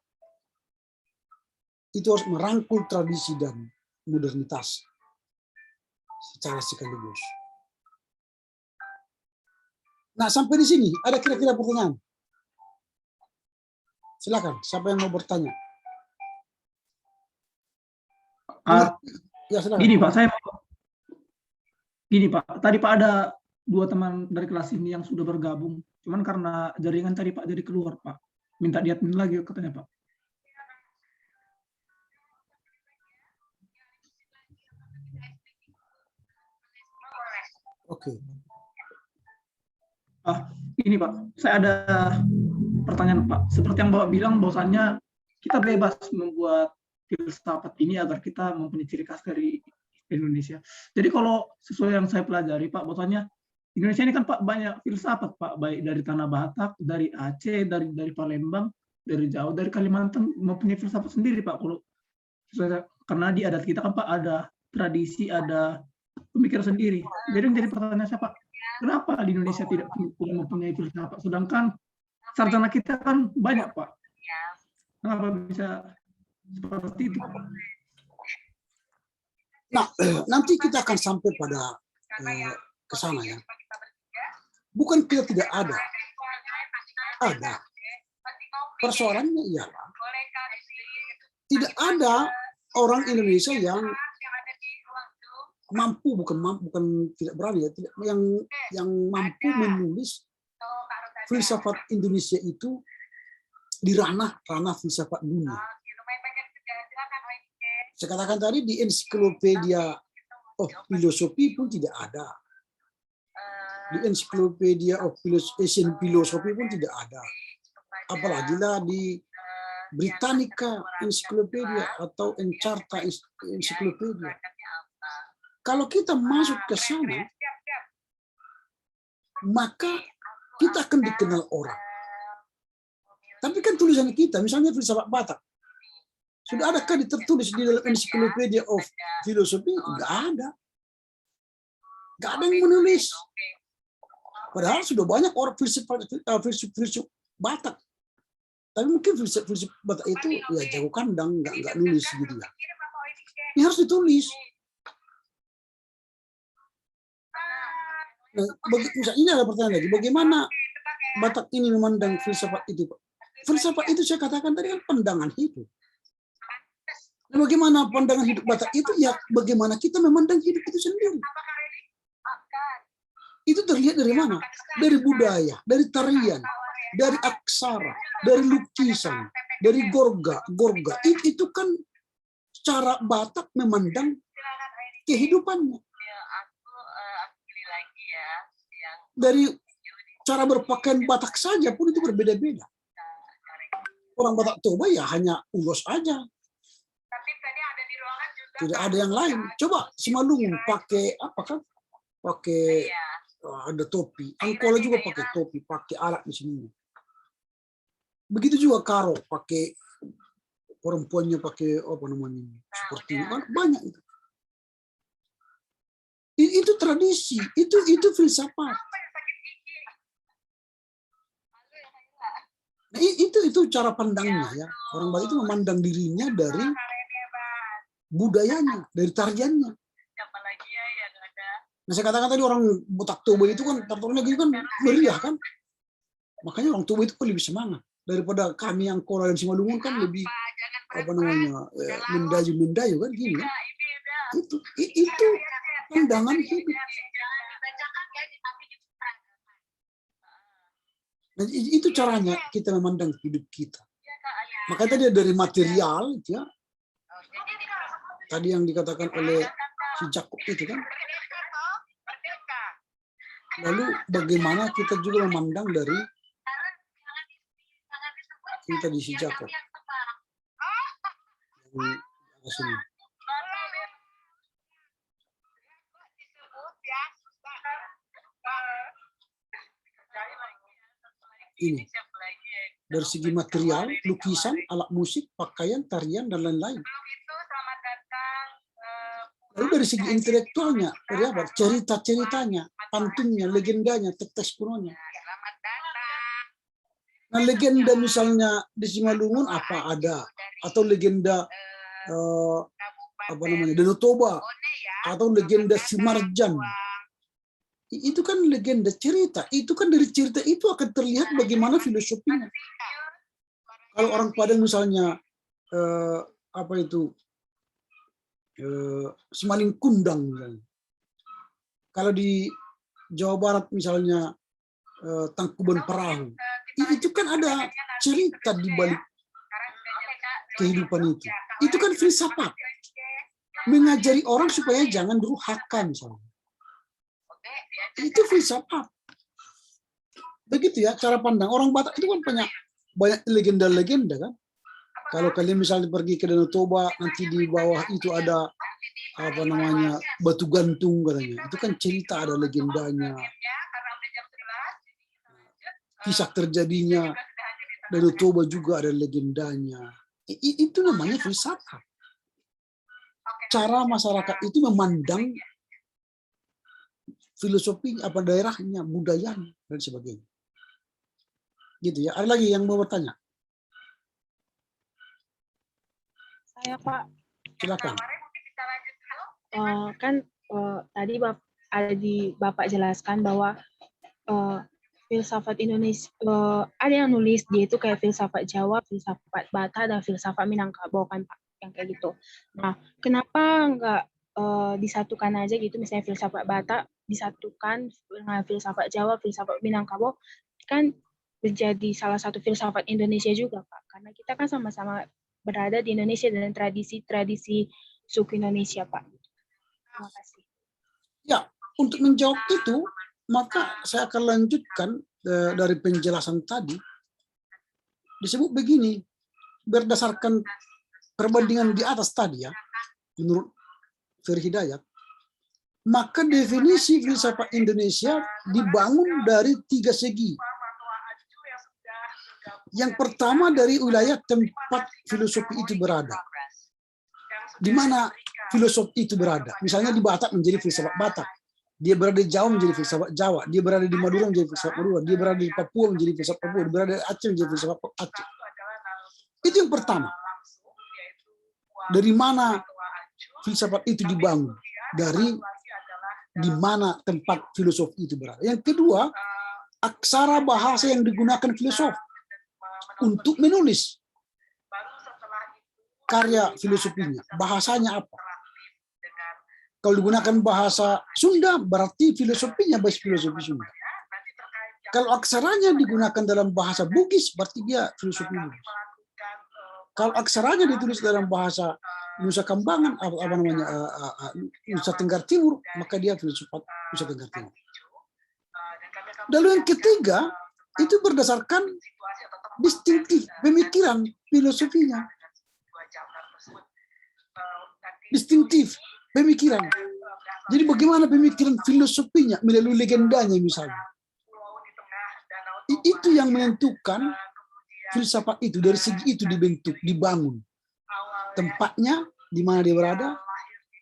itu harus merangkul tradisi dan modernitas secara sekaligus. Nah, sampai di sini, ada kira-kira pertanyaan? Silakan, siapa yang mau bertanya? Ya, silakan. Gini Pak, tadi Pak ada 2 teman dari kelas ini yang sudah bergabung, cuman karena jaringan tadi Pak jadi keluar Pak, minta diadmin lagi katanya Pak. Oke. Ini Pak, saya ada pertanyaan Pak. Seperti yang Bapak bilang, bahwasannya kita bebas membuat filsafat ini agar kita mempunyai ciri khas dari Indonesia. Jadi kalau sesuai yang saya pelajari Pak, bahwasannya Indonesia ini kan Pak banyak filsafat Pak, baik dari Tanah Batak, dari Aceh, dari Palembang, dari Jawa, dari Kalimantan mempunyai filsafat sendiri Pak. Kalau karena di adat kita kan Pak ada tradisi, ada pemikiran sendiri. Jadi menjadi pertanyaan saya Pak, kenapa di Indonesia tidak mempunyai filsafat? Sedangkan sarjana kita kan banyak Pak. Kenapa bisa seperti itu? Nah, nanti kita akan sampai pada ke sana ya. Bukan kita tidak ada. Ada. Persoalannya ialah tidak ada orang Indonesia yang mampu, bukan tidak berani ya, yang mampu menulis filsafat Indonesia itu di ranah filsafat dunia. Saya katakan tadi di Encyclopedia of Philosophy pun tidak ada. Di Encyclopedia of Asian Philosophy pun tidak ada. Apalagi lah di Britannica Encyclopedia atau Encarta Encyclopedia. Kalau kita masuk ke sana, maka kita akan dikenal orang. Tapi kan tulisan kita, misalnya filsafat Batak, sudah adakah tertulis di dalam Encyclopedia of Philosophy? Enggak ada. Enggak ada yang menulis. Padahal sudah banyak orang filsuf Batak. Tapi mungkin filsuf Batak itu ya jago kandang, enggak nulis gitu ya. Ini harus ditulis. Nah, ini ada pertanyaan lagi, bagaimana Batak ini memandang filsafat itu, Pak? Filsafat itu saya katakan tadi kan pandangan hidup. Nah, bagaimana pandangan hidup Batak itu? Ya bagaimana kita memandang hidup itu sendiri. Itu terlihat dari mana? Dari budaya, dari tarian, dari aksara, dari lukisan, dari gorga. Itu kan cara Batak memandang kehidupannya. Dari cara berpakaian Batak saja pun itu berbeda-beda. Orang Batak Toba ya hanya ulos aja. Tidak ada yang lain. Coba Simalungun pakai apa kan? pakai ada topi. Angkola juga pakai topi, pakai alat di sini. Begitu juga Karo pakai, perempuannya pakai apa namanya seperti ini. Banyak itu. Itu tradisi, itu filsafat. Nah, itu cara pandangnya ya. Orang Bali itu memandang dirinya dari budayanya, dari tariannya. Nah, saya katakan tadi orang Botak Toba itu kan tariannya gitu kan meriah kan. Makanya orang Toba itu lebih semangat daripada kami yang Kola dan Simalungun kan lebih apa namanya mendayu kan gini kan. Itu pandangan hidup. Nah, itu caranya kita memandang hidup kita. Makanya tadi dari material, ya, tadi yang dikatakan oleh si Jakob itu kan. Lalu bagaimana kita juga memandang dari kita di si Jakob. Ini dari segi material, lukisan, alat musik, pakaian, tarian, dan lain-lain. Lalu dari segi intelektualnya, dari apa? Cerita-ceritanya, pantunnya, legendanya, teks kunonya. Nah, legenda misalnya di Simalungun apa ada, atau legenda apa namanya Danau Toba, atau legenda Simarjan. Itu kan legenda cerita. Itu kan dari cerita itu akan terlihat bagaimana filosofinya. Kalau orang Padang misalnya apa itu Simaling Kundang misalnya. Kalau di Jawa Barat misalnya Tangkuban Perahu, itu kan ada cerita di balik kehidupan itu. Itu kan filsafat. Mengajari orang supaya jangan durhaka misalnya. Itu filsafat. Begitu ya cara pandang orang Batak itu kan banyak legenda-legenda kan. Kalau kalian misalnya pergi ke Danau Toba, nanti di bawah itu ada apa namanya batu gantung katanya. Itu kan cerita, ada legendanya. Kisah terjadinya Danau Toba juga ada legendanya. Itu namanya filsafat. Cara masyarakat itu memandang filosofi apa daerahnya, budayanya dan sebagainya. Gitu ya. Ada lagi yang mau bertanya? Saya Pak. Silakan. Tadi Bapak jelaskan bahwa filsafat Indonesia ada yang nulis dia itu kayak filsafat Jawa, filsafat Batak, dan filsafat Minangkabau kan Pak, yang kayak gitu. Nah, kenapa nggak disatukan aja gitu, misalnya filsafat Batak disatukan dengan filsafat Jawa, filsafat Minangkabau, kan menjadi salah satu filsafat Indonesia juga Pak, karena kita kan sama-sama berada di Indonesia dan tradisi suku Indonesia Pak. Terima kasih. Ya, untuk menjawab itu, maka saya akan lanjutkan dari penjelasan tadi. Disebut begini, berdasarkan perbandingan di atas tadi ya, menurut Ferry Hidayat, maka definisi filsafat Indonesia dibangun dari 3 segi. Yang pertama dari wilayah tempat filosofi itu berada. Di mana filosofi itu berada. Misalnya di Batak menjadi filsafat Batak. Dia berada di Jawa menjadi filsafat Jawa. Dia berada di Madura menjadi filsafat Madura. Dia berada di Papua menjadi filsafat Papua. Dia berada di Aceh menjadi filsafat Aceh. Itu yang pertama. Dari mana filsafat itu dibangun? Dari di mana tempat filosofi itu berada. Yang kedua, aksara bahasa yang digunakan filosof untuk menulis karya filosofinya. Bahasanya apa? Kalau digunakan bahasa Sunda, berarti filosofinya bahasa filosofi Sunda. Kalau aksaranya digunakan dalam bahasa Bugis, berarti dia filosofi Bugis. Kalau aksaranya ditulis dalam bahasa Nusa Kambangan, Nusa Tenggara Timur, maka dia filsafat Nusa Tenggara Timur. Lalu yang ketiga, itu berdasarkan distinktif pemikiran filosofinya. Distinktif pemikiran. Jadi bagaimana pemikiran filosofinya melalui legendanya misalnya. Itu yang menentukan filsafat itu, dari segi itu dibentuk, dibangun. Tempatnya, di mana dia berada,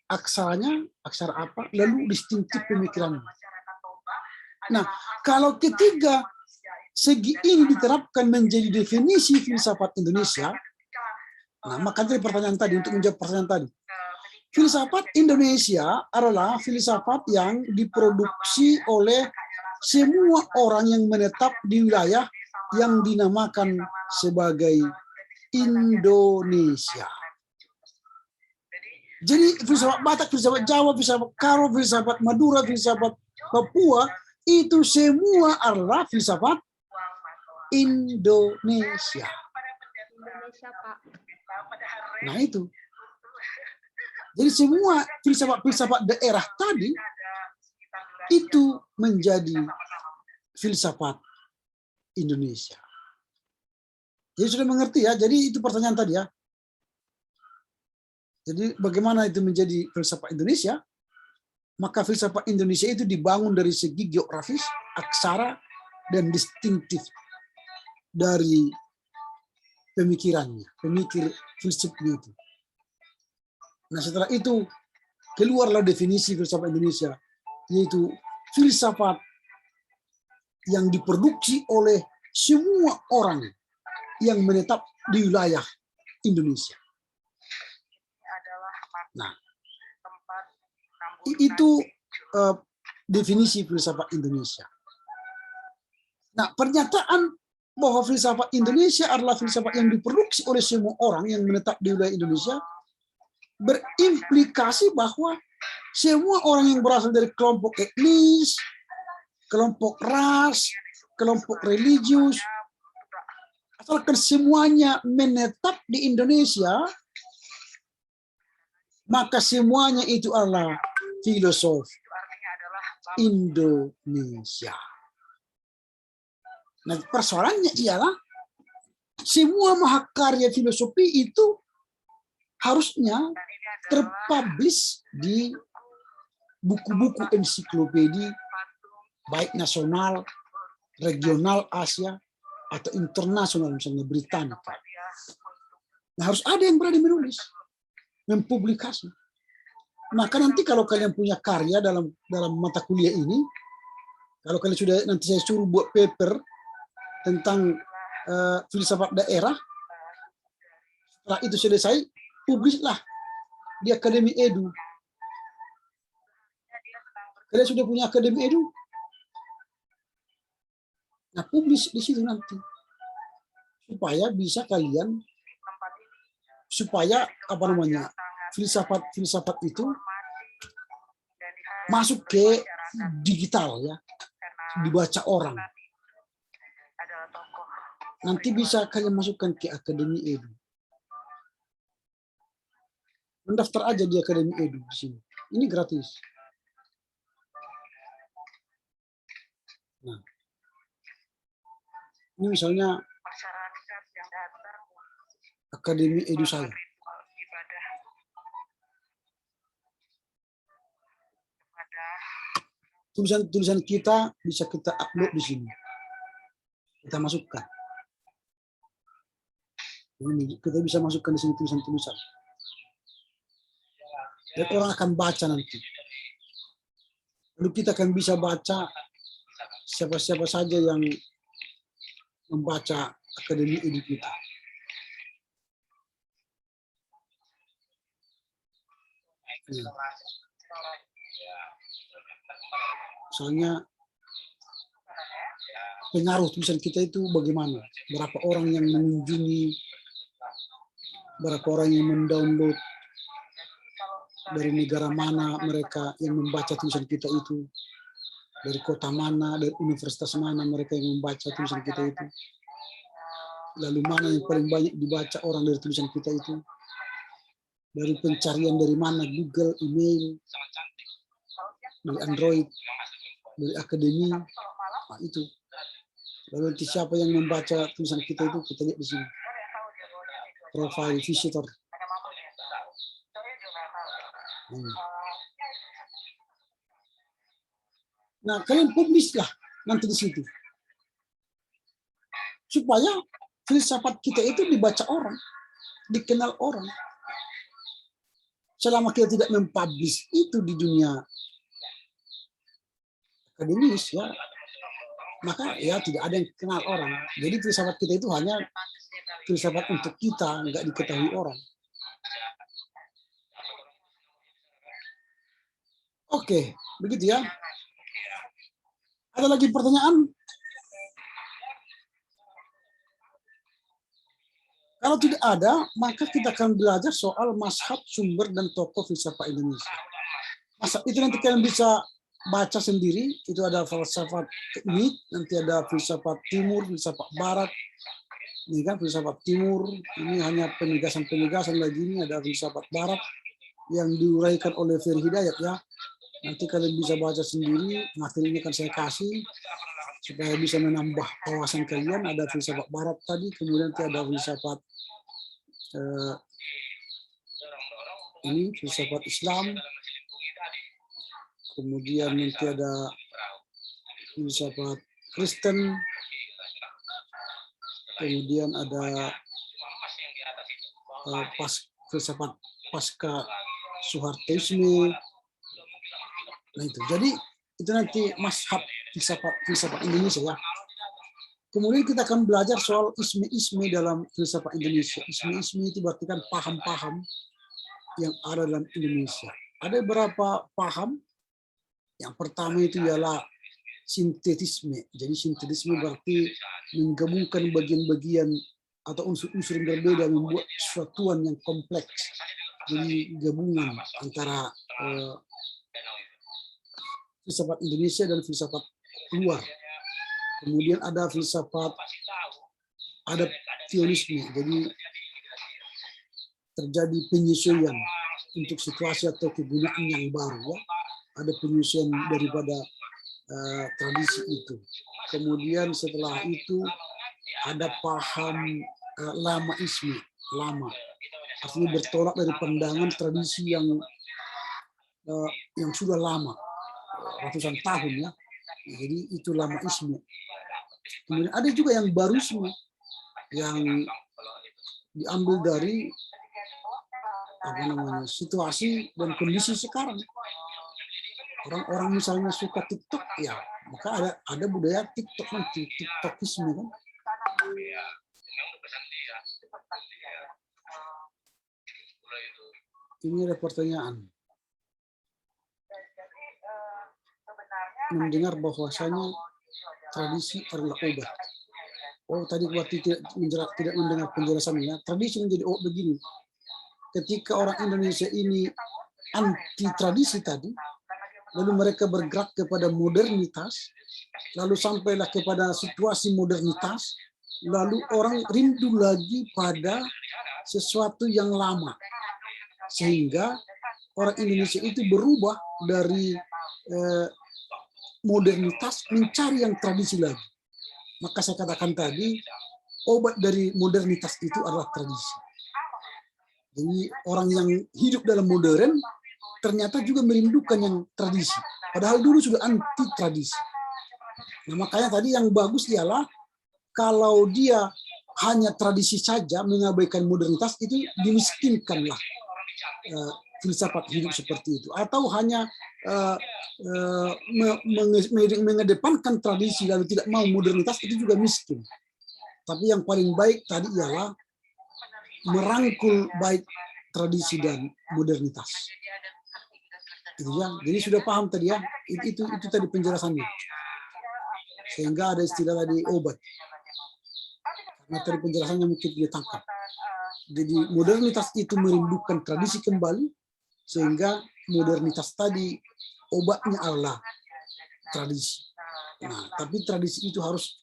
aksaranya, aksara apa, lalu distintif pemikirannya. Nah, kalau ketiga segi ini diterapkan menjadi definisi filsafat Indonesia, nah maka dari pertanyaan tadi, untuk menjawab pertanyaan tadi, filsafat Indonesia adalah filsafat yang diproduksi oleh semua orang yang menetap di wilayah yang dinamakan sebagai Indonesia. Jadi filsafat Batak, filsafat Jawa, filsafat Karo, filsafat Madura, filsafat Papua, itu semua adalah filsafat Indonesia. Indonesia, Pak. Nah itu. Jadi semua filsafat-filsafat daerah tadi itu menjadi filsafat Indonesia. Jadi sudah mengerti ya, jadi itu pertanyaan tadi ya. Jadi bagaimana itu menjadi filsafat Indonesia? Maka filsafat Indonesia itu dibangun dari segi geografis, aksara, dan distintif dari pemikirannya, pemikir filsafat itu. Nah setelah itu keluarlah definisi filsafat Indonesia, yaitu filsafat yang diproduksi oleh semua orang yang menetap di wilayah Indonesia. Nah, itu definisi filsafat Indonesia. Nah, pernyataan bahwa filsafat Indonesia adalah filsafat yang diproduksi oleh semua orang yang menetap di wilayah Indonesia berimplikasi bahwa semua orang yang berasal dari kelompok etnis, kelompok ras, kelompok religius, asalkan semuanya menetap di Indonesia, maka semuanya itu adalah filosof Indonesia. Nah, persoalannya ialah semua mahakarya filosofi itu harusnya terpublish di buku-buku ensiklopedi, baik nasional, regional Asia, atau internasional, misalnya Britannica. Nah, harus ada yang berani menulis, mempublikasi. Maka nanti kalau kalian punya karya dalam mata kuliah ini, kalau kalian sudah, nanti saya suruh buat paper tentang filsafat daerah, setelah itu selesai, publislah di Akademi Edu. Kalian sudah punya Akademi Edu? Nah, publis di situ nanti. Supaya bisa kalian, supaya filsafat itu masuk ke digital ya, dibaca orang. Nanti bisa kalian masukkan ke Akademi Edu. Mendaftar aja di Akademi Edu di sini. Ini gratis. Nah, ini misalnya Akademi Edu saya. Tulisan kita bisa kita upload di sini. Kita masukkan. Ini kita bisa masukkan di sini tulisan-tulisan. Dan orang akan baca nanti. Lalu kita akan bisa baca siapa-siapa saja yang membaca Akademi Edu kita. Soalnya pengaruh tulisan kita itu bagaimana? Berapa orang yang mengunjungi, berapa orang yang mendownload, dari negara mana mereka yang membaca tulisan kita itu, dari kota mana, dari universitas mana mereka yang membaca tulisan kita itu, lalu mana yang paling banyak dibaca orang dari tulisan kita itu, dari pencarian dari mana, Google, email, dari Android, dari akademi, nah itu. Lalu nanti siapa yang membaca tulisan kita itu, kita lihat di sini. Profile visitor. Nah, kalian publislah nanti di situ. Supaya filsafat kita itu dibaca orang, dikenal orang. Selama kita tidak mempublish itu di dunia akademis, ya, maka ya tidak ada yang kenal orang. Jadi filsafat kita itu hanya filsafat untuk kita, nggak diketahui orang. Oke, begitu ya. Ada lagi pertanyaan? Kalau tidak ada, maka kita akan belajar soal mazhab, sumber, dan tokoh filsafat Indonesia. Mazhab itu nanti kalian bisa baca sendiri. Itu ada filsafat ini, nanti ada filsafat timur, filsafat barat. Ini kan filsafat timur, ini hanya penegasan-penegasan lagi. Ini ada filsafat barat yang diuraikan oleh Ferry Hidayat, ya. Nanti kalian bisa baca sendiri, materi ini akan saya kasih supaya bisa menambah wawasan kalian. Ada filsafat barat tadi, kemudian nanti ada filsafat ini filsafat Islam, kemudian nanti ada filsafat Kristen, kemudian ada filsafat pasca Soehartoisme. Nah itu, jadi itu nanti mazhab filsafat Indonesia, ya. Kemudian kita akan belajar soal isme-isme dalam filsafat Indonesia. Isme-isme itu berarti kan paham-paham yang ada dalam Indonesia. Ada beberapa paham. Yang pertama itu ialah sintetisme. Jadi sintetisme berarti menggabungkan bagian-bagian atau unsur-unsur yang berbeda, membuat sesuatu yang kompleks. Jadi gabungan antara filsafat Indonesia dan filsafat luar. Kemudian ada filsafat adaptionisme, jadi terjadi penyesuaian untuk situasi atau kegunaan yang baru, ya. Ada penyesuaian daripada tradisi itu. Kemudian setelah itu ada paham lamaisme, lama, artinya bertolak dari pandangan tradisi yang sudah lama, ratusan tahun, ya. Jadi itu lamaisme. Kemudian ada juga yang baruisme, yang diambil dari situasi dan kondisi sekarang. Orang misalnya suka TikTok, ya maka ada budaya TikTok nanti, TikTokisme, kan. Ini ada pertanyaan. Mendengar bahwasanya tradisi adalah obat. Oh, tadi waktu tidak mendengar penjelasannya. Tradisi menjadi obat begini. Ketika orang Indonesia ini anti tradisi tadi, lalu mereka bergerak kepada modernitas, lalu sampailah kepada situasi modernitas, lalu orang rindu lagi pada sesuatu yang lama. Sehingga orang Indonesia itu berubah dari modernitas mencari yang tradisi lagi. Maka saya katakan tadi, obat dari modernitas itu adalah tradisi. Jadi orang yang hidup dalam modern ternyata juga merindukan yang tradisi. Padahal dulu sudah anti tradisi. Nah, makanya tadi yang bagus ialah kalau dia hanya tradisi saja mengabaikan modernitas, itu dimiskinkanlah filsafat hidup seperti itu. Atau hanya mengedepankan tradisi lalu tidak mau modernitas, itu juga miskin. Tapi yang paling baik tadi ialah merangkul baik tradisi dan modernitas. Itu ya. Jadi sudah paham tadi, ya. Itu tadi penjelasannya. Sehingga ada istilah tadi obat. Karena tadi penjelasannya mungkin dia tangkap. Jadi modernitas itu merindukan tradisi kembali, sehingga modernitas tadi obatnya adalah tradisi. Nah, tapi tradisi itu harus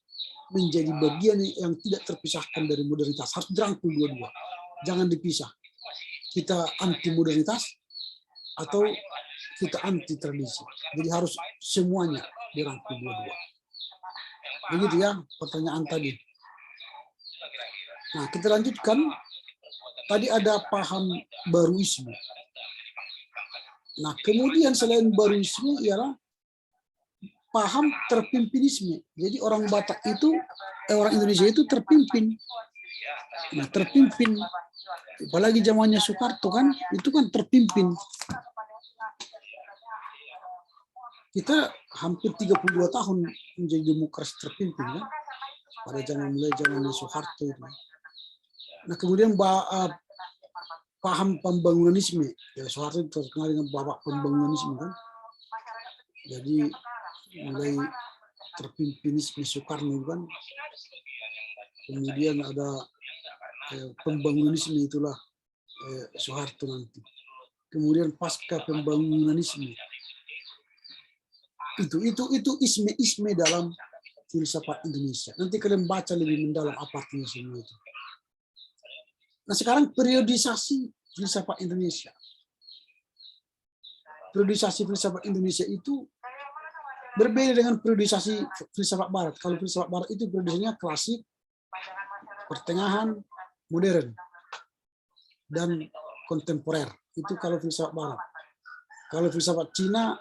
menjadi bagian yang tidak terpisahkan dari modernitas. Harus dirangkul dua-dua. Jangan dipisah. Kita anti modernitas atau kita anti tradisi. Jadi harus semuanya dirangkul dua-dua. Begitu ya pertanyaan tadi. Nah, kita lanjutkan. Tadi ada paham baruisme. Nah, kemudian selain baruisme ialah paham terpimpinisme. Jadi orang Batak itu, orang Indonesia itu terpimpin. Nah, terpimpin. Apalagi zamannya Soekarno kan, itu kan terpimpin. Kita hampir 32 tahun menjadi demokrasi terpimpin kan, pada mulai zamannya Soeharto itu. Nah kemudian paham pembangunanisme, ya Soeharto terkenal dengan bapak pembangunanisme kan. Jadi mulai terpimpinisme Soekarno kan, kemudian ada pembangunanisme itulah Soeharto nanti. Kemudian pasca pembangunanisme itu isme dalam filsafat Indonesia. Nanti kalian baca lebih mendalam apa artinya semua itu. Nah sekarang periodisasi filsafat Indonesia. Periodisasi filsafat Indonesia itu berbeda dengan periodisasi filsafat Barat. Kalau filsafat Barat itu periodisasinya klasik, pertengahan, modern, dan kontemporer. Itu kalau filsafat Barat. Kalau filsafat Cina,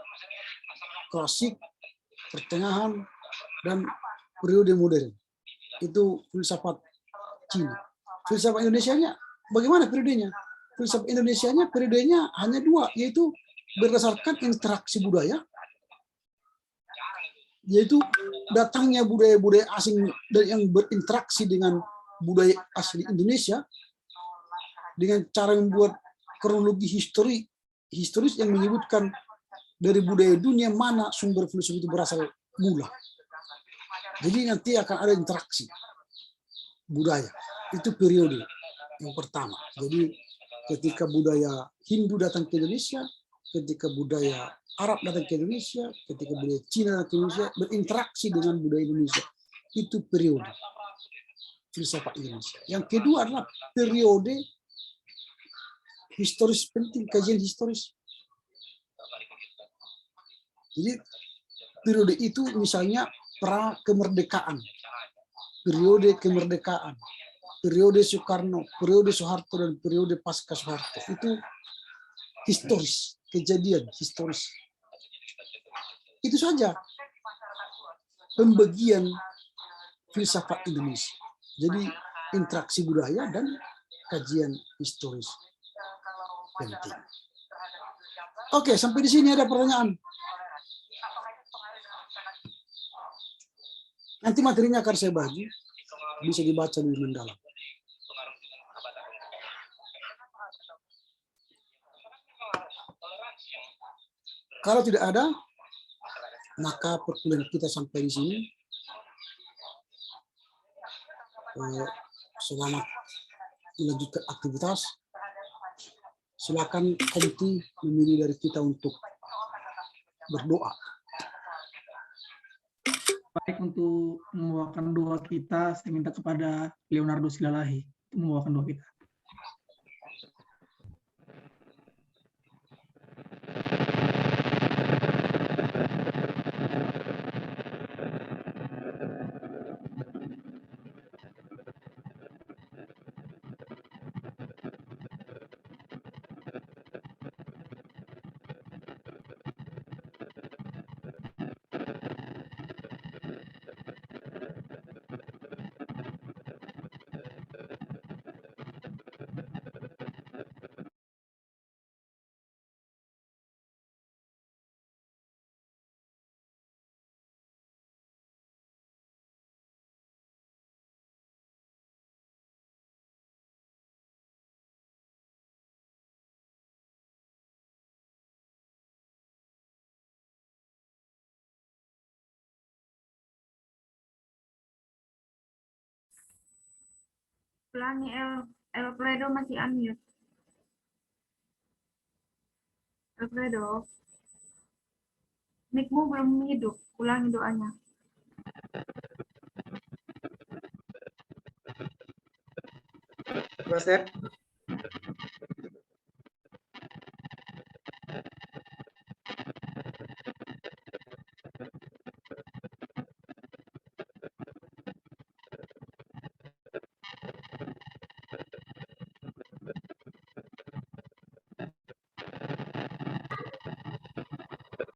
klasik, pertengahan, dan periode modern. Itu filsafat Cina. Filsafat Indonesianya bagaimana periodenya? Filsafat Indonesianya periodenya hanya dua, yaitu berdasarkan interaksi budaya, yaitu datangnya budaya-budaya asing dan yang berinteraksi dengan budaya asli Indonesia dengan cara membuat kronologi historis yang menyebutkan dari budaya dunia mana sumber filsafat itu berasal mula. Jadi nanti akan ada interaksi budaya. Itu periode yang pertama. Jadi ketika budaya Hindu datang ke Indonesia, ketika budaya Arab datang ke Indonesia, ketika budaya Cina datang ke Indonesia, berinteraksi dengan budaya Indonesia. Itu periode filsafat Indonesia. Yang kedua adalah periode historis penting, kajian historis. Jadi periode itu misalnya pra kemerdekaan, periode kemerdekaan, periode Soekarno, periode Soeharto, dan periode pasca Soeharto. Itu historis, kejadian historis. Itu saja pembagian filsafat Indonesia. Jadi interaksi budaya dan kajian historis penting. Oke, sampai di sini ada pertanyaan. Nanti materinya akan saya bagi, bisa dibaca lebih mendalam. Kalau tidak ada, maka perkuliahan kita sampai di sini. Selamat melanjutkan aktivitas. Silakan komite memilih dari kita untuk berdoa. Baik, untuk membawakan doa kita, saya minta kepada Leonardo Silalahi untuk membawakan doa kita. Ulangi Elfredo masih unmute. Elfredo, mic-mu belum hidup. Ulangi doanya. Master.